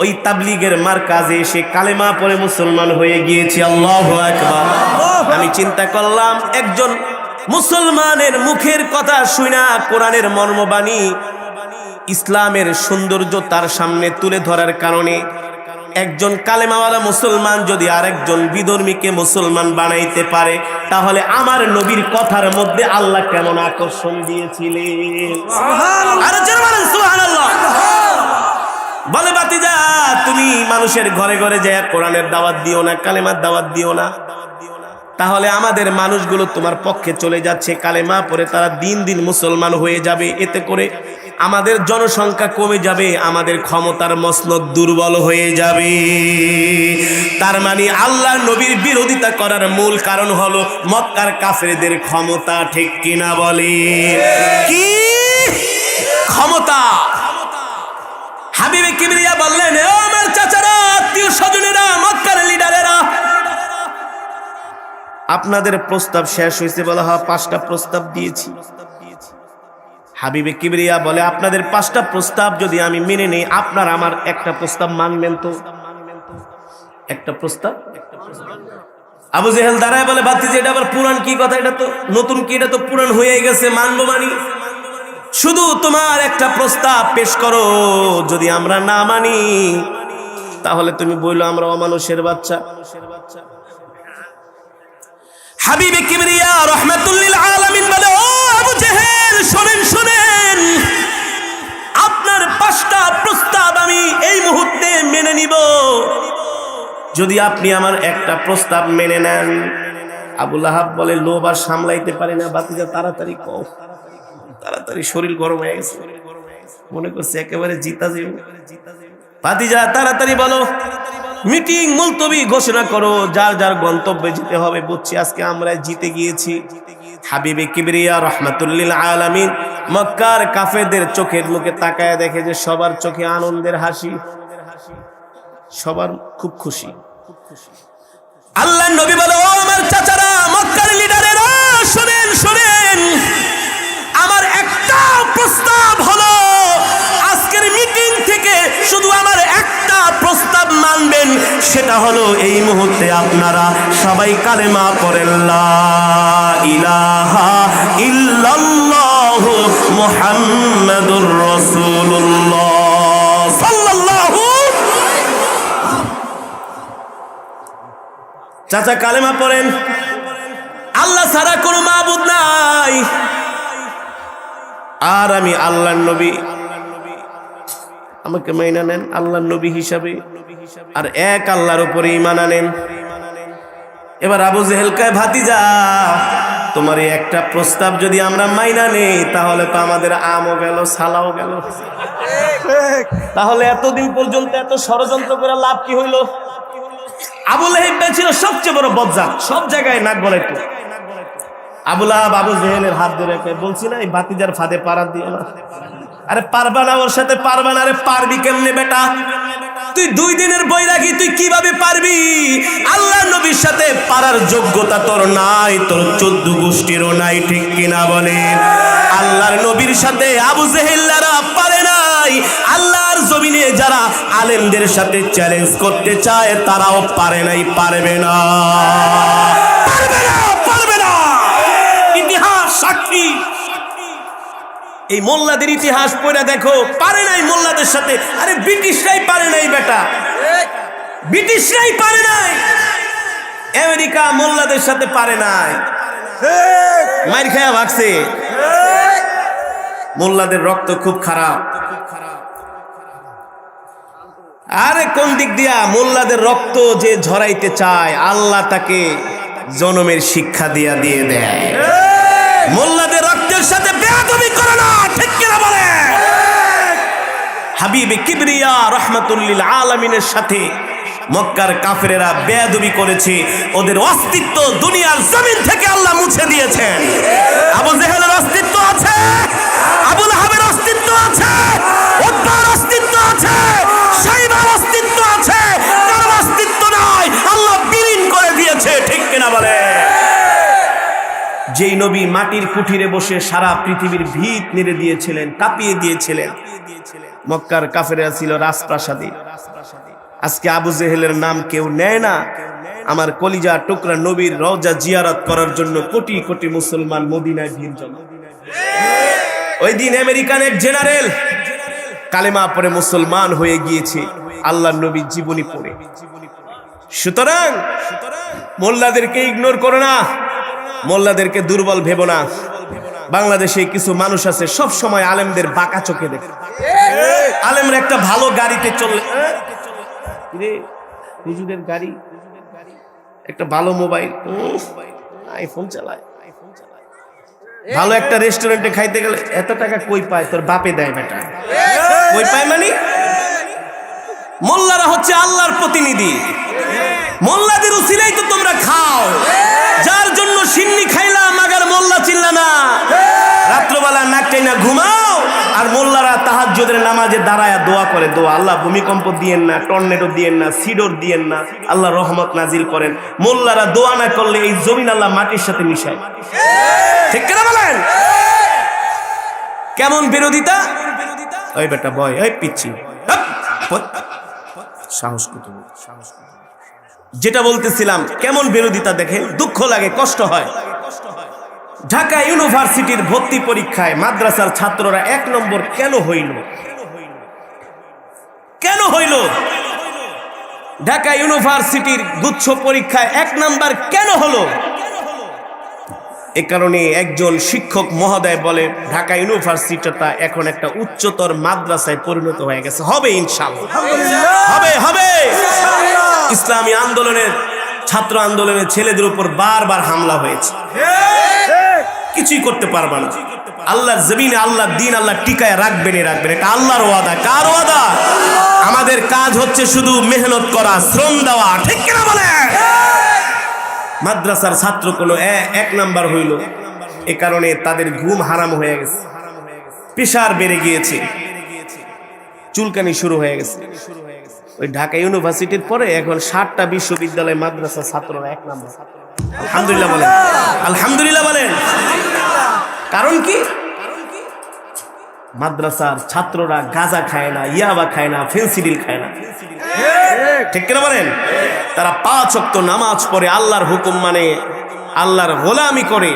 ওই তাবলীগের মারকাজে এসে কালেমা পড়ে মুসলমান হয়ে গিয়েছে। আল্লাহু আকবার। আমি চিন্তা করলাম, একজন মুসলমানের মুখের কথা শুনা কোরআনের মর্মবাণী, ইসলামের সৌন্দর্য তার সামনে তুলে ধরার কারণে একজন কালেমাওয়ালা মুসলমান যদি আরেকজন বিধর্মীকে মুসলমান বানাইতে পারে, তাহলে আমার নবীর কথার মধ্যে আল্লাহ কেমন আকর্ষণ দিয়েছিলেন। সুবহানাল্লাহ। বলে, বাতিজা, তুমি মানুষের ঘরে ঘরে যায় কোরআনের দাওয়াত দিও না, কালেমার দাওয়াত দিও না, তাহলে আমাদের মানুষগুলো তোমার পক্ষে চলে যাচ্ছে, কালেমা পড়ে তারা দিন দিন মুসলমান হয়ে যাবে, এতে করে আমাদের জনসংখ্যা কমে যাবে, আমাদের ক্ষমতার মসনদ দুর্বল হয়ে যাবে। তার মানে আল্লাহ নবীর বিরোধিতা করার মূল কারণ হলো মক্কার কাফেরদের ক্ষমতা। ঠিক কিনা বলে? কি ক্ষমতা? হাবিবে কিবরিয়া বললেন, ও আমার চাচারা, আত্মীয় স্বজনেরা, মক্কার লিডারেরা, আপনাদের প্রস্তাব শেষ হয়েছে, বলা হয় 5টা প্রস্তাব দিয়েছি। হাবিবে কিবরিয়া বলে, আপনাদের 5টা প্রস্তাব যদি আমি মেনে নেই, আপনার আমার একটা প্রস্তাব মানবেন তো? একটা প্রস্তাব। আবু জেহেল দাঁড়ায় বলে, ভাতিজা, এটা আবার পুরান কি কথা? এটা তো নতুন কি? এটা তো পুরান হয়ে গেছে, মানবো মানি, শুধু তোমার একটা প্রস্তাব পেশ করো, যদি আমরা না মানি তাহলে তুমি বললো আমরা অমানুষের বাচ্চা। হাবিবে কিবরিয়া রাহমাতুল লিল আলামিন বলে, ও আবু জেহেল, শুনেন, আপনার 5টা প্রস্তাব আমি এই মুহূর্তে মেনে নিব যদি আপনি আমার একটা প্রস্তাব মেনে নেন। আবু লাহাব বলে, লোভ আর সামলাইতে পারি না, বাতিজা তাড়াতাড়ি কও। তাড়াতাড়ি শরীর গরম হয়ে গেছে, মনে করছে একেবারে জিতা যাবে। ভাতিজা তাড়াতাড়ি বলো, মিটিং মুলতবি ঘোষণা করো, যার যার গন্তব্যে যেতে হবে। বুঝছি আজকে আমরা জিতে গিয়েছি। হাবিবে কিবরিয়া রাহমাতুল লিল আলামিন মক্কার কাফেরদের চোখের মুখে তাকায় দেখে যে সবার চোখে আনন্দের হাসি, সবার খুব খুশি। আল্লাহর নবী বলে, ও আমার চাচারা, মক্কার লিডারেরা, শুনেন শুনেন, আমার একটা প্রস্তাব হলো, আজকের মিটিং থেকে শুধু আমার একটা প্রস্তাব মানবেন, সেটা হলো এই মুহূর্তে আপনারা সবাই কালেমা পড়েন, লা ইলাহা ইল্লাল্লাহ মুহাম্মাদুর রাসূলুল্লাহ সাল্লাল্লাহু। চাচা কালেমা পড়েন, আল্লাহ ছাড়া কোনো মাবুদ নাই, আর আমি আল্লাহর নবী, আমাকে মাইনা নেন আল্লাহর নবী হিসাবে, আর এক আল্লাহর উপরে ঈমান আনেন। এবার আবু জেহেল কয়, ভাতিজা তোমার এই একটা প্রস্তাব যদি আমরা মাইনা নেই, তাহলে তো আমাদের আমও গেল, সালাও গেল, তাহলে এতদিন পর্যন্ত এত ষড়যন্ত্র করে লাভ কি হইল? আবু লাহাব ছিল সবচেয়ে বড় বজ্জাত, সব জায়গায় নাক গলাইতো। আবু লাহাব আবু জেহেলের হাত ধরে বলছি না, এই ভাতিজার ফাঁদে পাড়া দিও না। আরে পারবা না, ওর সাথে পারবা না। আরে পারবি কেমনে বেটা, তুই 2 দিনের বৈরাগী, তুই কিভাবে পারবি? আল্লাহ নবীর সাথে পারার যোগ্যতা তোর নাই, তোর 14 গোষ্ঠীরও নাই, ঠিক কিনা বলেন? আল্লাহর নবীর সাথে আবু জেহেলরা পারে নাই। আল্লাহর জমিনে যারা আলেমদের সাথে চ্যালেঞ্জ করতে চায় তারাও পারে নাই, পারবে না, পারবে না, পারবে না। ইতিহাস সাক্ষী, এই মোল্লাদের ইতিহাস পড়ে দেখো, পারে নাই মোল্লাদের সাথে। আরে ব্রিটিশরাই পারে নাই বেটা, ব্রিটিশরাই পারে নাই, আমেরিকা মোল্লাদের সাথে পারে নাই, মাইর খায়া ভাগছে। মোল্লাদের রক্ত খুব খারাপ। আরে কোন দিক দিয়া? মোল্লাদের রক্ত যে ঝরাইতে চায়, আল্লাহ তাকে জনমের শিক্ষা দিয়ে দেয়। মোল্লাদের রক্তের সাথে বেয়াদবি করে না, ঠিক কিনা বলে? হাবিবে কিবরিয়া রাহমাতুল লিল আলামিনের সাথে মক্কার কাফেরেরা বেয়াদবি করেছে, ওদের অস্তিত্ব দুনিয়ার জমিন থেকে আল্লাহ মুছে দিয়েছেন। আবু জেহেলের অস্তিত্ব আছে, আবু লাহাবের অস্তিত্ব আছে, উতবার অস্তিত্ব আছে, শাইবার অস্তিত্ব আছে, কারো অস্তিত্ব নাই, আল্লাহ বিলীন করে দিয়েছে, ঠিক কিনা বলে? যেই নবী মাটির কুঠিরে বসে সারা পৃথিবীর ভিত নেড়ে দিয়েছিলেন, কাঁপিয়ে দিয়েছিলেন, মক্কার কাফেররা ছিল রাজপ্রাসাদে। আজকে আবু জেহেলের নাম কেউ নেয় না। আমার কলিজা টুকরা নবীর রওজা জিয়ারত করার জন্য কোটি কোটি মুসলমান মদিনায় ভিড় জমা। ওই দিন আমেরিকান এক জেনারেল কালেমা পড়ে মুসলমান হয়ে গিয়েছে, আল্লাহর নবীর জীবনী পড়ে। সুতরাং মোল্লাদেরকে ইগনোর করো না, মোল্লাদেরকে দুর্বল ভেবো না। বাংলাদেশে কিছু মানুষ আছে সব সময় আলেমদের বাঁকা চোখে দেখে। আলেমরা একটা ভালো গাড়িতে চললে, হুজুরের গাড়ি, একটা ভালো মোবাইল, আইফোন চালায়, ভালো একটা রেস্টুরেন্টে খাইতে গেলে এত টাকা কই পায়? তোর বাপে দেয় বেটা, কই পায় মানে? মোল্লারা হচ্ছে আল্লাহর প্রতিনিধি, মোল্লাদের উসিলাই তো তোমরা খাও, যার জন্য সিন্নি খাইলাম আগার মোল্লা চিল্লা না। রাত্রবেলা নাক টাইনা ঘুমাও, আর মোল্লারা তাহাজ্জুদের নামাজে দাঁড়ায় দোয়া করে, দোয়া, আল্লাহ ভূমিকম্প দিয়েন না, টর্নেডো দিয়েন না, সিডোর দিয়েন না, আল্লাহ রহমত নাজিল করেন। মোল্লারা দোয়া না করলে এই জমিন আল্লাহ মাটির সাথে মিশায়, ঠিক কেন বলেন? কেমন বিরোধিতা! ওই বেটা বয়, ওই পিচ্ছি, সাহস কত! যেটা বলতেছিলাম, কেমন বিরোধিতা দেখে, দুঃখ লাগে, কষ্ট হয়। ঢাকা ইউনিভার্সিটির ভর্তি পরীক্ষায় মাদ্রাসার ছাত্ররা 1 নম্বর কেন হইল? কেন হইল? ঢাকা ইউনিভার্সিটির গুচ্ছ পরীক্ষায় 1 নাম্বার কেন হলো? এ কারণে একজন শিক্ষক মহোদয় বলে, ঢাকা ইউনিভার্সিটিটা এখন একটা উচ্চতর মাদ্রাসায় পরিণত হয়ে গেছে। হবে ইনশাআল্লাহ, হবে হবে। ইসলামী আন্দোলনের, ছাত্র আন্দোলনের ছেলেদের উপর বারবার হামলা হয়েছে, কিছুই করতে পারবে না। আল্লাহর জমিনে আল্লাহর দ্বীন আল্লাহ টিকায় রাখবেন, রাখবেন, এটা আল্লাহর ওয়াদা। কার ওয়াদা? আমাদের কাজ হচ্ছে শুধু মেহনত করা, শ্রম দেওয়া, ঠিক কিনা বলে? মাদ্রাসার ছাত্র কোনো 1 নাম্বার হইল, এ কারণে তাদের ঘুম হারাম হয়ে গেছে, প্রেশার বেড়ে গিয়েছে, চুলকানি শুরু হয়ে গেছে। ওই ঢাকা ইউনিভার্সিটির পরে এখন 7টা বিশ্ববিদ্যালয় মাদ্রাসা ছাত্ররা 1 নম্বর। আলহামদুলিল্লাহ বলেন, আলহামদুলিল্লাহ বলেন। কারণ কি? মাদ্রাসার ছাত্ররা গাঁজা খায় না, ইয়াবা খায় না, ফেন্সিডিল খায় না, ঠিক কিনা বলেন? তারা 5 ওয়াক্ত নামাজ পড়ে, আল্লাহর হুকুম মানে, আল্লাহর গোলামি করে।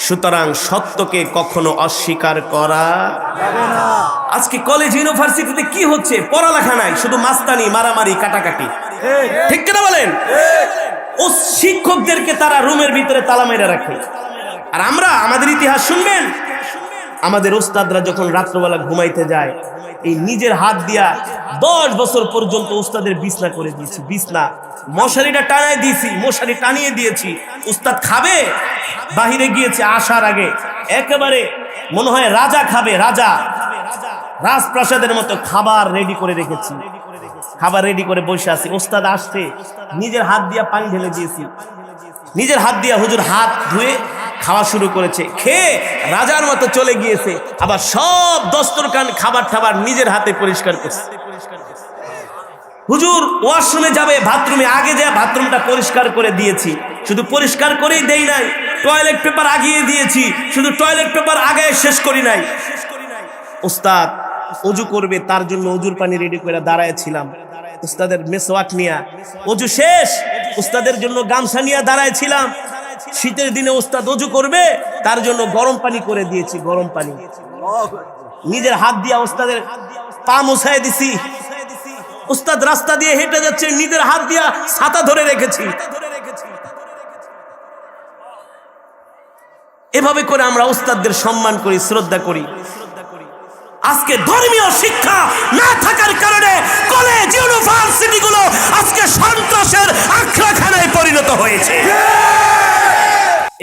সুতরাং সত্যকে কখনো অস্বীকার করা যাবে না। আজকে কলেজ ইউনিভার্সিটিতে কি হচ্ছে? পড়ালেখা নাই, শুধু মাস্তানি, মারামারি, কাটাকাটি, ঠিক কিনা বলেন? ও শিক্ষকদেরকে তারা রুমের ভিতরে তালা মেরে রাখে। আর আমরা, আমাদের ইতিহাস শুনবেন, আমাদের ওস্তাদরা যখন রাত্রবেলা ঘুমাইতে যায়, এই নিজের হাত দিয়া 10 বছর পর্যন্ত উস্তাদের বিছনা করে দিয়েছি। বিছনা মশারিটা টানায় দিয়েছি, মশারি টানিয়ে দিয়েছি। উস্তাদ খাবে, বাহিরে গিয়েছে, আসার আগে একেবারে মনে হয় রাজা খাবে, রাজা রাজপ্রাসাদের মতো খাবার রেডি করে রেখেছি। খাবার রেডি করে বসে আছি, ওস্তাদ আসছে, নিজের হাত দিয়া পানি ঢেলে দিয়েছি, নিজের হাত দিয়া হুজুর হাত ধুয়ে খাওয়া শুরু করেছে, খেয়ে রাজার মতো চলে গিয়েছে। আবার সব দস্তরখান খাবার টাবার নিজের হাতে পরিষ্কার করছে। হুজুর ওয়াশরুমে যাবে, বাথরুমে আগে যায় বাথরুমটা পরিষ্কার করে দিয়েছি, শুধু পরিষ্কার করেই দেই নাই, টয়লেট পেপার আগিয়ে দিয়েছি, শুধু টয়লেট পেপার আগে শেষ করি নাই। উস্তাদ অজু করবে, তার জন্য অজুর পানি রেডি করে দাঁড়ায় ছিলাম। উস্তাদের মেসওয়াক নিয়া অজু শেষ, উস্তাদের জন্য গামছা নিয়ে দাঁড়ায় ছিলাম। শীতের দিনে উস্তাদ অজু করবে, তার জন্য গরম পানি করে দিয়েছি, গরম পানি নিজের হাত দিয়া উস্তাদের পা মুছায় দিছি। উস্তাদ রাস্তা দিয়ে হেঁটে যাচ্ছে, নিজের হাত দিয়া ছাতা ধরে রেখেছি। এভাবে করে আমরা উস্তাদদের সম্মান করি, শ্রদ্ধা করি। আজকে ধর্মীয় শিক্ষা না থাকার কারণে কলেজ ইউনিভার্সিটি গুলো আজকে সন্ত্রাসের আখড়াখানায় পরিণত হয়েছে।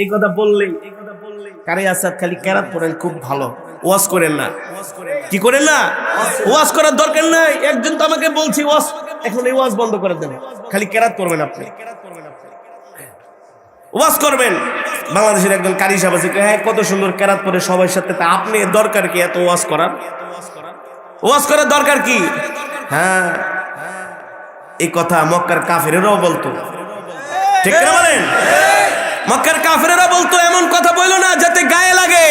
এই কথা বললেই কারে আসাদ খালি কেরাত পড়েন, খুব ভালো, ওয়াজ করেন না। কি করেন না? ওয়াজ করার দরকার নাই। একজন তো আমাকে বলছি ওয়াজ, এখন এই ওয়াজ বন্ধ করে দেন, খালি কেরাত করবেন। আপনি ওয়াজ করবেন। বাংলাদেশের একজন কারি সাহেব আছে, হ্যাঁ কত সুন্দর কেরাত পড়ে সবার সাথে, তা আপনি দরকার কি এত ওয়াজ করার? ওয়াজ করার দরকার কি? হ্যাঁ, এই কথা মক্কার কাফেরেরাও বলতো, ঠিক না বলেন? মক্কার কাফেরেরা বলতো এমন কথা বললো না যাতে গায়ে লাগে।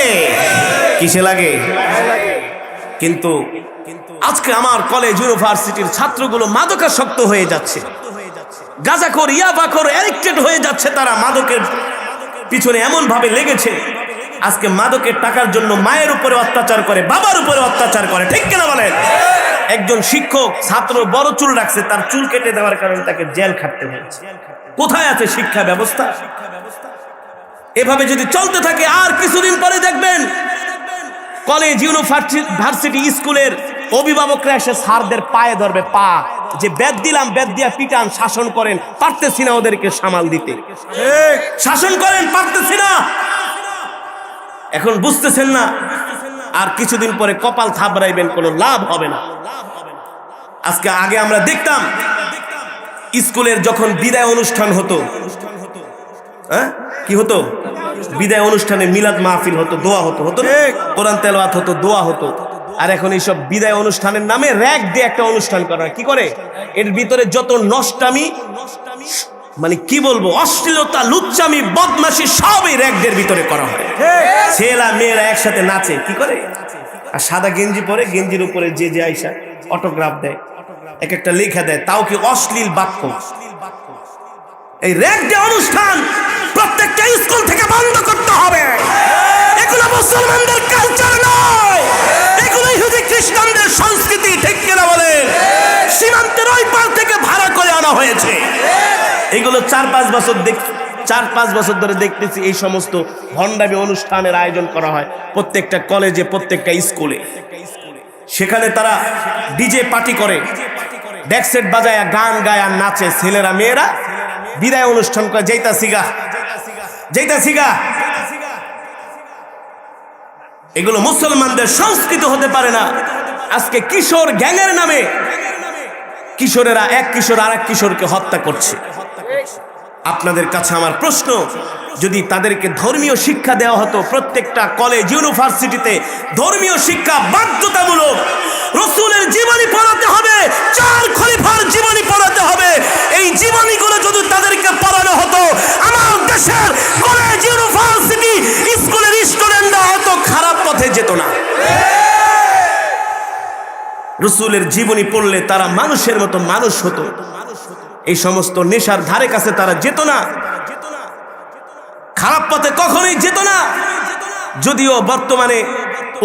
কিসে লাগে? কিন্তু আজকে আমার কলেজ ইউনিভার্সিটির ছাত্রগুলো মাদকাসক্ত হয়ে যাচ্ছে, গাঁজাখোর, ইয়াবাখোর, অ্যাডিক্টেড হয়ে যাচ্ছে। তারা মাদকের পিছনে এমন ভাবে লেগেছে, আজকে মাদকের টাকার জন্য মায়ের উপরে অত্যাচার করে, বাবার উপরে অত্যাচার করে, ঠিক কিনা বলেন? একজন শিক্ষক ছাত্র বড় চুল রাখছে, তার চুল কেটে দেওয়ার কারণে তাকে জেল খাটতে হয়েছে। কোথায় আছে শিক্ষা ব্যবস্থা? এভাবে যদি চলতে থাকে আর কিছুদিন পরে দেখবেন কলেজ ইউনিভার্সিটি স্কুলের অভিভাবকরা এসে স্যারদের পায়ে ধরবে, পা যে বেদ দিলাম, বেদ দিয়া পিটান, শাসন করেন, পারতেছি না ওদেরকে সামাল দিতে, শাসন করেন, পারতেছি না। এখন বুঝতেছেন না, আর কিছুদিন পরে কপাল থাবড়াইবেন, কোনো লাভ হবে না। আজকে আগে আমরা দেখতাম স্কুলের যখন বিদায় অনুষ্ঠান হতো, হ্যাঁ কি হতো? বিদায় অনুষ্ঠানে মিলাদ মাহফিল হতো, দোয়া হতো, কোরআন তেলাওয়াত হতো, দোয়া হতো। আর এখন এইসব বিদায় অনুষ্ঠানের নামে র‍্যাগ দিয়ে একটা অনুষ্ঠান করা। কি করে? এর ভিতরে যত নষ্টামি, মানে কি বলবো, অশ্লীলতা, লুচ্চামি, বদমাশি সবই র‍্যাগদের ভিতরে করা হয়। ছেলা মেয়েরা একসাথে নাচে, কি করে? আর সাদা গেঞ্জি পরে, গেঞ্জির উপরে যে যে আইসা অটোগ্রাফ দেয়, এক একটা লেখা দেয়, তাও কি অশ্লীল বাক্য। এই র‍্যাগ ডে অনুষ্ঠান প্রত্যেকটা স্কুল থেকে বন্ধ করতে হবে। এগুলো মুসলমানদের কালচার নয়, এগুলো ইহুদি খ্রিস্টানদের সংস্কৃতি, ঠিক কিনা বলেন? সীমান্তের ওই পার থেকে ভাড়া করে আনা হয়েছে। এগুলো 4-5 বছর ধরে দেখতেছি এই সমস্ত ভণ্ডামি অনুষ্ঠানের আয়োজন করা হয় প্রত্যেকটা কলেজে, প্রত্যেকটা স্কুলে। সেখানে তারা ডিজে পার্টি করে, ডেক সেট বাজায়, গান গায় আর নাচে, ছেলেরা মেয়েরা বিদায় অনুষ্ঠান করে, যেইতা সিগা। এগুলো মুসলমানদের সংস্কৃতি হতে পারে না। আজকে কিশোর গ্যাংয়ের নামে কিশোরেরা এক কিশোর আর এক কিশোরকে হত্যা করছে। আপনাদের কাছে আমার প্রশ্ন, যদি তাদেরকে ধর্মীয় শিক্ষা দেওয়া হতো, প্রত্যেকটা কলেজ ইউনিভার্সিটিতে ধর্মীয় শিক্ষা বাধ্যতামূলক, রাসূলের জীবনী পড়াতে হবে, 4 খলিফার জীবনী পড়াতে হবে, এই জীবনীগুলো যদি তাদেরকে পড়ানো হতো, আমার দেশের কলেজ ইউনিভার্সিটি স্কুলের স্টুডেন্টরা হয়তো খারাপ পথে যেত না। রাসূলের জীবনী পড়লে তারা মানুষের মতো মানুষ হতো, এই সমস্ত নেশার ধারে কাছে তারা যেত না, খারাপ পথে কখনোই যেত না। যদিও বর্তমানে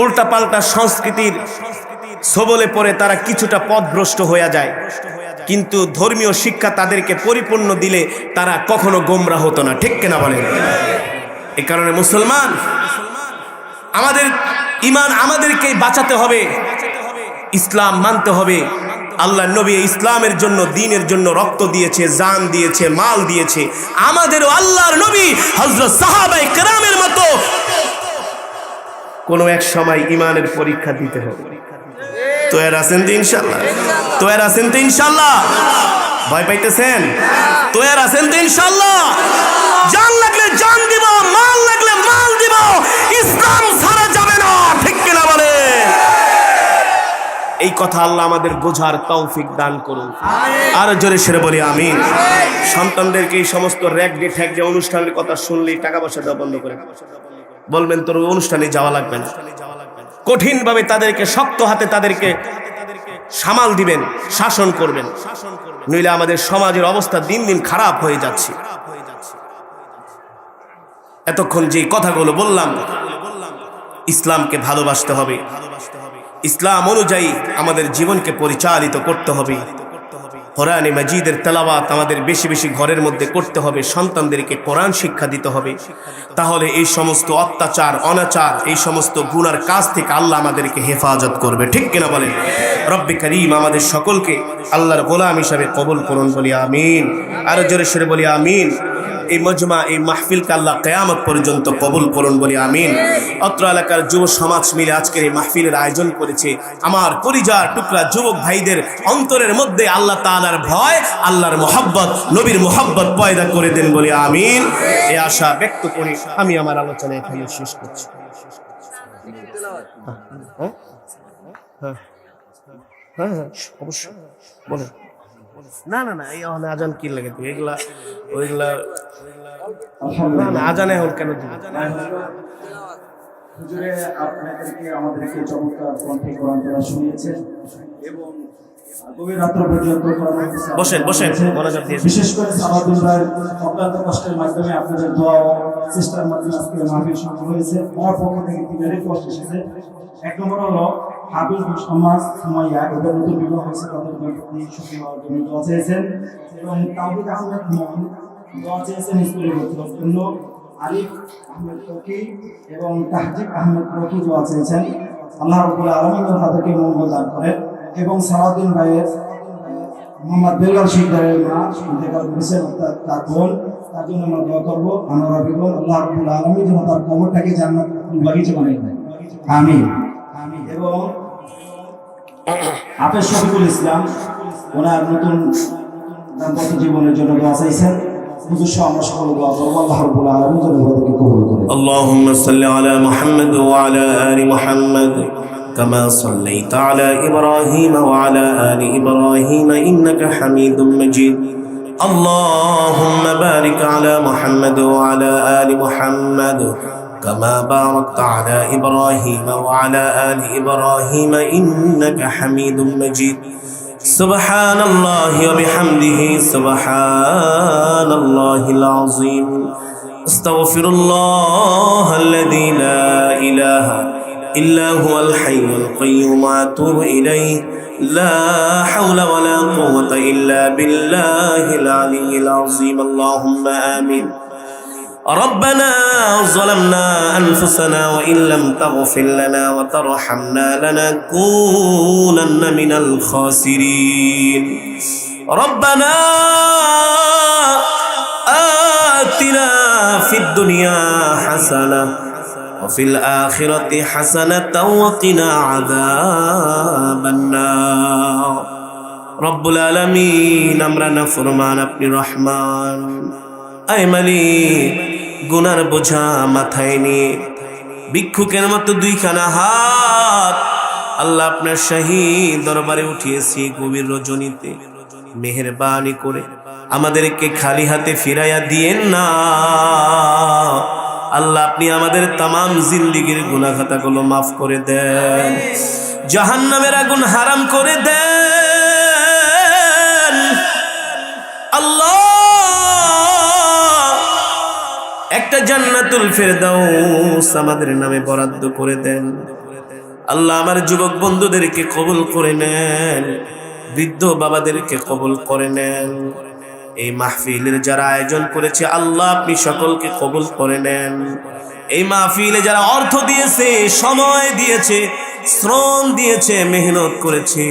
উল্টাপাল্টা সংস্কৃতির সবলে পড়ে তারা কিছুটা পথভ্রষ্ট হয়ে যায়, কিন্তু ধর্মীয় শিক্ষা তাদেরকে পরিপূর্ণ দিলে তারা কখনো গোমরা হতো না। ঠিক কিনা বলেন? এই কারণে মুসলমান, আমাদের ঈমান আমাদেরকেই বাঁচাতে হবে, ইসলাম মানতে হবে। আল্লাহ নবী ইসলামের জন্য, দ্বীনের জন্য রক্ত দিয়েছে, জান দিয়েছে, মাল দিয়েছে। আমাদেরও আল্লাহর নবী হযরত সাহাবায়ে কেরামের মতো কোনো এক সময় ঈমানের পরীক্ষা দিতে হবে। তৈরি আছেন তো ইনশাআল্লাহ? তৈরি আছেন তো ইনশাআল্লাহ? ভয় পাইতেছেন? তৈরি আছেন তো ইনশাআল্লাহ? জান লাগলে জান দিব, মাল লাগলে মাল দিব, ইসলাম ছাড়া যাবে না। ঠিক কিনা বলে? এই কথা আল্লাহ আমাদের বোঝার তৌফিক দান করুন। আর জোরে সেরে বলি আমিন। সন্তানদেরকে এই সমস্ত র্যাক ডে ঠ্যাক ডে অনুষ্ঠানের কথা শুনলেই টাকা পয়সা দেওয়া বন্ধ করে বলবেন তোর অনুষ্ঠানে যাওয়া লাগবে না। কঠিন ভাবে তাদেরকে, শক্ত হাতে তাদেরকে সামাল দিবেন, শাসন করবেন, নইলে আমাদের সমাজের অবস্থা দিন দিন খারাপ হয়ে যাচ্ছে। এতক্ষণ যে কথাগুলো বললাম, ইসলামকে ভালোবাসতে হবে, ইসলাম অনুযায়ী আমাদের জীবনকে পরিচালিত করতে হবে। কোরআনে মাজিদের তেলাওয়াত আমাদের বেশি বেশি ঘরের মধ্যে করতে হবে, সন্তানদেরকে কোরআন শিক্ষা দিতে হবে। তাহলে এই সমস্ত অত্যাচার, অনাচার, এই সমস্ত গুনার কাজ থেকে আল্লাহ আমাদেরকে হেফাজত করবে। ঠিক কিনা বলেন? রব্বে করিম আমাদের সকলকে আল্লাহর গোলাম হিসাবে কবুল করুন, বলি আমিন। আর জোরে সরে বলি আমিন। এই মজমা, এই মাহফিলকে আল্লাহ কিয়ামত পর্যন্ত কবুল করুন, বলি আমিন। অত্র এলাকার যুব সমাজ মিলে আজকের এই মাহফিলের আয়োজন করেছে। আমার পরিবার টুকরা যুবক ভাইদের অন্তরের মধ্যে আল্লাহ তাআলার ভয়, আল্লাহর মোহাব্বত, নবীর মোহাব্বত পয়দা করে দেন, বলি আমিন। এই আশা ব্যক্ত করি আমি আমার আলোচনা এখানে শেষ করছি। অবশ্যই বলেন। না না না, এই আজান কি লাগে তুই এগুলা ওইগুলা? না না, আজান এখন কেন দিবি? হুজুরে আপনাদেরকে আমাদেরকে চমৎকার কণ্ঠে কোরআন পড়া শুনিয়েছেন এবং গভীর রাত্র পর্যন্ত বসেন বসেন, মনোযোগ দিয়ে। বিশেষ করে সালাতুল ভাইয়ের অক্লান্ত কষ্টের মাধ্যমে আপনাদের দোয়া ও চেষ্টার মাধ্যমে আজকে মাহফিল সম্পন্ন হয়েছে। আমার পক্ষ থেকে 3টা রিকোয়েস্ট এসেছে। 1 নম্বর হলো হাবিব সমাজ সুমাইয়া, এদের নতুন বিবাহ হয়েছে, তাদের প্রতি সুখী হওয়ার জন্য দোয়া চেয়েছেন। এবং তাওহীদ আহমেদ মন দোয়া চেয়েছেন স্কুলে ভর্তি হওয়ার জন্য। আলিফ আহমেদ রকি এবং তাহজিব আহমেদ রকি দোয়া চেয়েছেন। আল্লাহ রাব্বুল আলামিন তাদেরকে মঙ্গল দান করেন। এবং সালাউদ্দিন ভাইয়ের মোহাম্মদ বেলাল শিকদারের মা ইন্তেকাল করেছেন, তার বোন, তার জন্য আমরা দোয়া করবো। আমরা বেগম আল্লাহ রাব্বুল আলামিন যেন তার কবরটাকে জান্নাতুল বাগিচা বানিয়ে দেন, আমিন। এবং হাফেজ শফিকুল ইসলাম ওনার নতুন দাম্পত্য জীবনের জন্য দোয়া চাইছেন। হুজুর সহ আমরা সকলে দোয়া করবো, আল্লাহ রাব্বুল আলামিন যেন ওদেরকে কবুল করেন। আল্লাহুম্মা সাল্লি আলা মুহাম্মদ ওয়া আলা আলি মুহাম্মদ কামা সাল্লাইতা আলা ইব্রাহিম ওয়া আলা আলি ইব্রাহিম ইন্নাকা হামিদুম মাজিদ। আল্লাহুম্মা বারিক আলা মুহাম্মদ ওয়া আলা আলি মুহাম্মদ كما باركت على إبراهيم وعلى آل إبراهيم إنك حميد مجيد. سبحان الله وبحمده سبحان الله العظيم. استغفر الله الذي لا إله إلا هو الحي القيوم وأتوب إليه. لا حول ولا قوة إلا بالله العلي العظيم. اللهم آمين. ربنا ظلمنا أنفسنا وإن لم تغفر لنا وترحمنا لنكونن من الخاسرين. ربنا آتنا في الدنيا حسنة وفي الآخرة حسنة وقنا عذاب النار. رب العالمين أمرنا فرمان أبن رحمن আয় মালিক, গুনার বোঝা মাথায় নিয়ে ভিক্ষুকের মতো দুইখানা হাত আল্লাহ আপনার শাহী দরবারে উঠিয়েছি গভীর রজনীতে। মেহেরবানি করে আমাদেরকে খালি হাতে ফিরাইয়া দিয়েন না আল্লাহ। আপনি আমাদের তামাম জিন্দিগির গুনাহ খাতাগুলো মাফ করে দেন, জাহান্নামের আগুন হারাম করে দেন আল্লাহ। একটা জান্নাতুল ফেরদাউস আমাদের নামে বরাদ্দ করে দেন আল্লাহ। আমার যুবক বন্ধুদেরকে কবুল করে নেন, বৃদ্ধ বাবাদেরকে কবুল করে নেন। এই মাহফিলের যারা আয়োজন করেছে আল্লাহ আপনি সকলকে কবুল করে নেন। এই মাহফিলে যারা অর্থ দিয়েছে, সময় দিয়েছে, শ্রম দিয়েছে, মেহনত করেছে,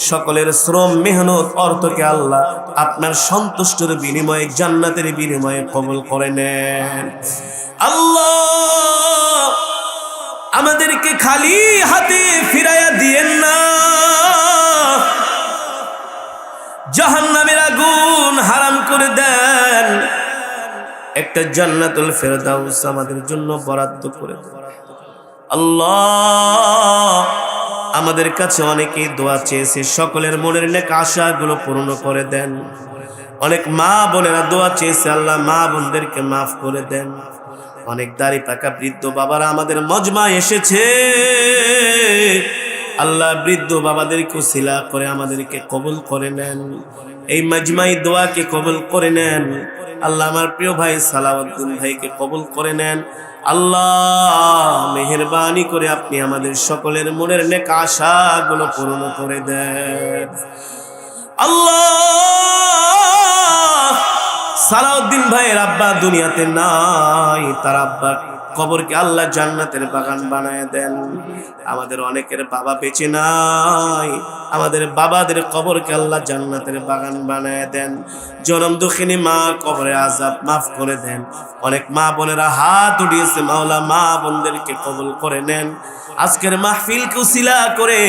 সকলের শ্রম মেহনত অর্থকে আল্লাহ আপনার সন্তুষ্টের বিনিময়ে, জান্নাতের বিনিময়ে কবুল করে নেন আল্লাহ। আমাদেরকে খালি হাতে ফিরাইয়া দিয়েন না, জাহান্নামের আগুন হারাম করে দেন। একটা জান্নাতুল ফেরদাউস আমাদের জন্য বরাদ্দ করে দেন আল্লাহ। আমাদের কাছে অনেকেই দোয়া চেয়েছে, সকলের মনের নেক আশাগুলো পূর্ণ করে দেন। অনেক মা বোনেরা দোয়া চেয়েছে আল্লাহ, মা বোনদেরকে মাফ করে দেন। অনেক দাড়ি পাকা বৃদ্ধ বাবারা আমাদের মজমায় এসেছে আল্লাহ, বৃদ্ধ বাবাদেরকে উসিলা করে আমাদেরকে কবুল করে নেন। এই মজমাই দোয়াকে কবুল করে নেন আল্লাহ। আমার প্রিয় ভাই সালাউদ্দিন ভাইকে কবুল করে নেন আল্লাহ। মেহেরবানি করে আপনি আমাদের সকলের মনের নেক আশাগুলো পূর্ণ করে দেন আল্লাহ। সালাউদ্দিন ভাইয়ের আব্বা দুনিয়াতে নাই, তার আব্বার কবরকে আল্লাহ জান্নাতের বাগান বানায় দেন। আমাদের অনেকের বাবা বেঁচে নাই, আমাদের বাবাদের কবরকে আল্লাহ জান্নাতের বাগান বানায় দেন। জনম দুঃখিনী মা কবরে আযাব মাফ করে দেন। অনেক মা বোনেরা হাত উঠিয়েছে, মাওলা মা বোনদেরকে কবুল করে নেন। আজকের মাহফিলকে উসিলা করে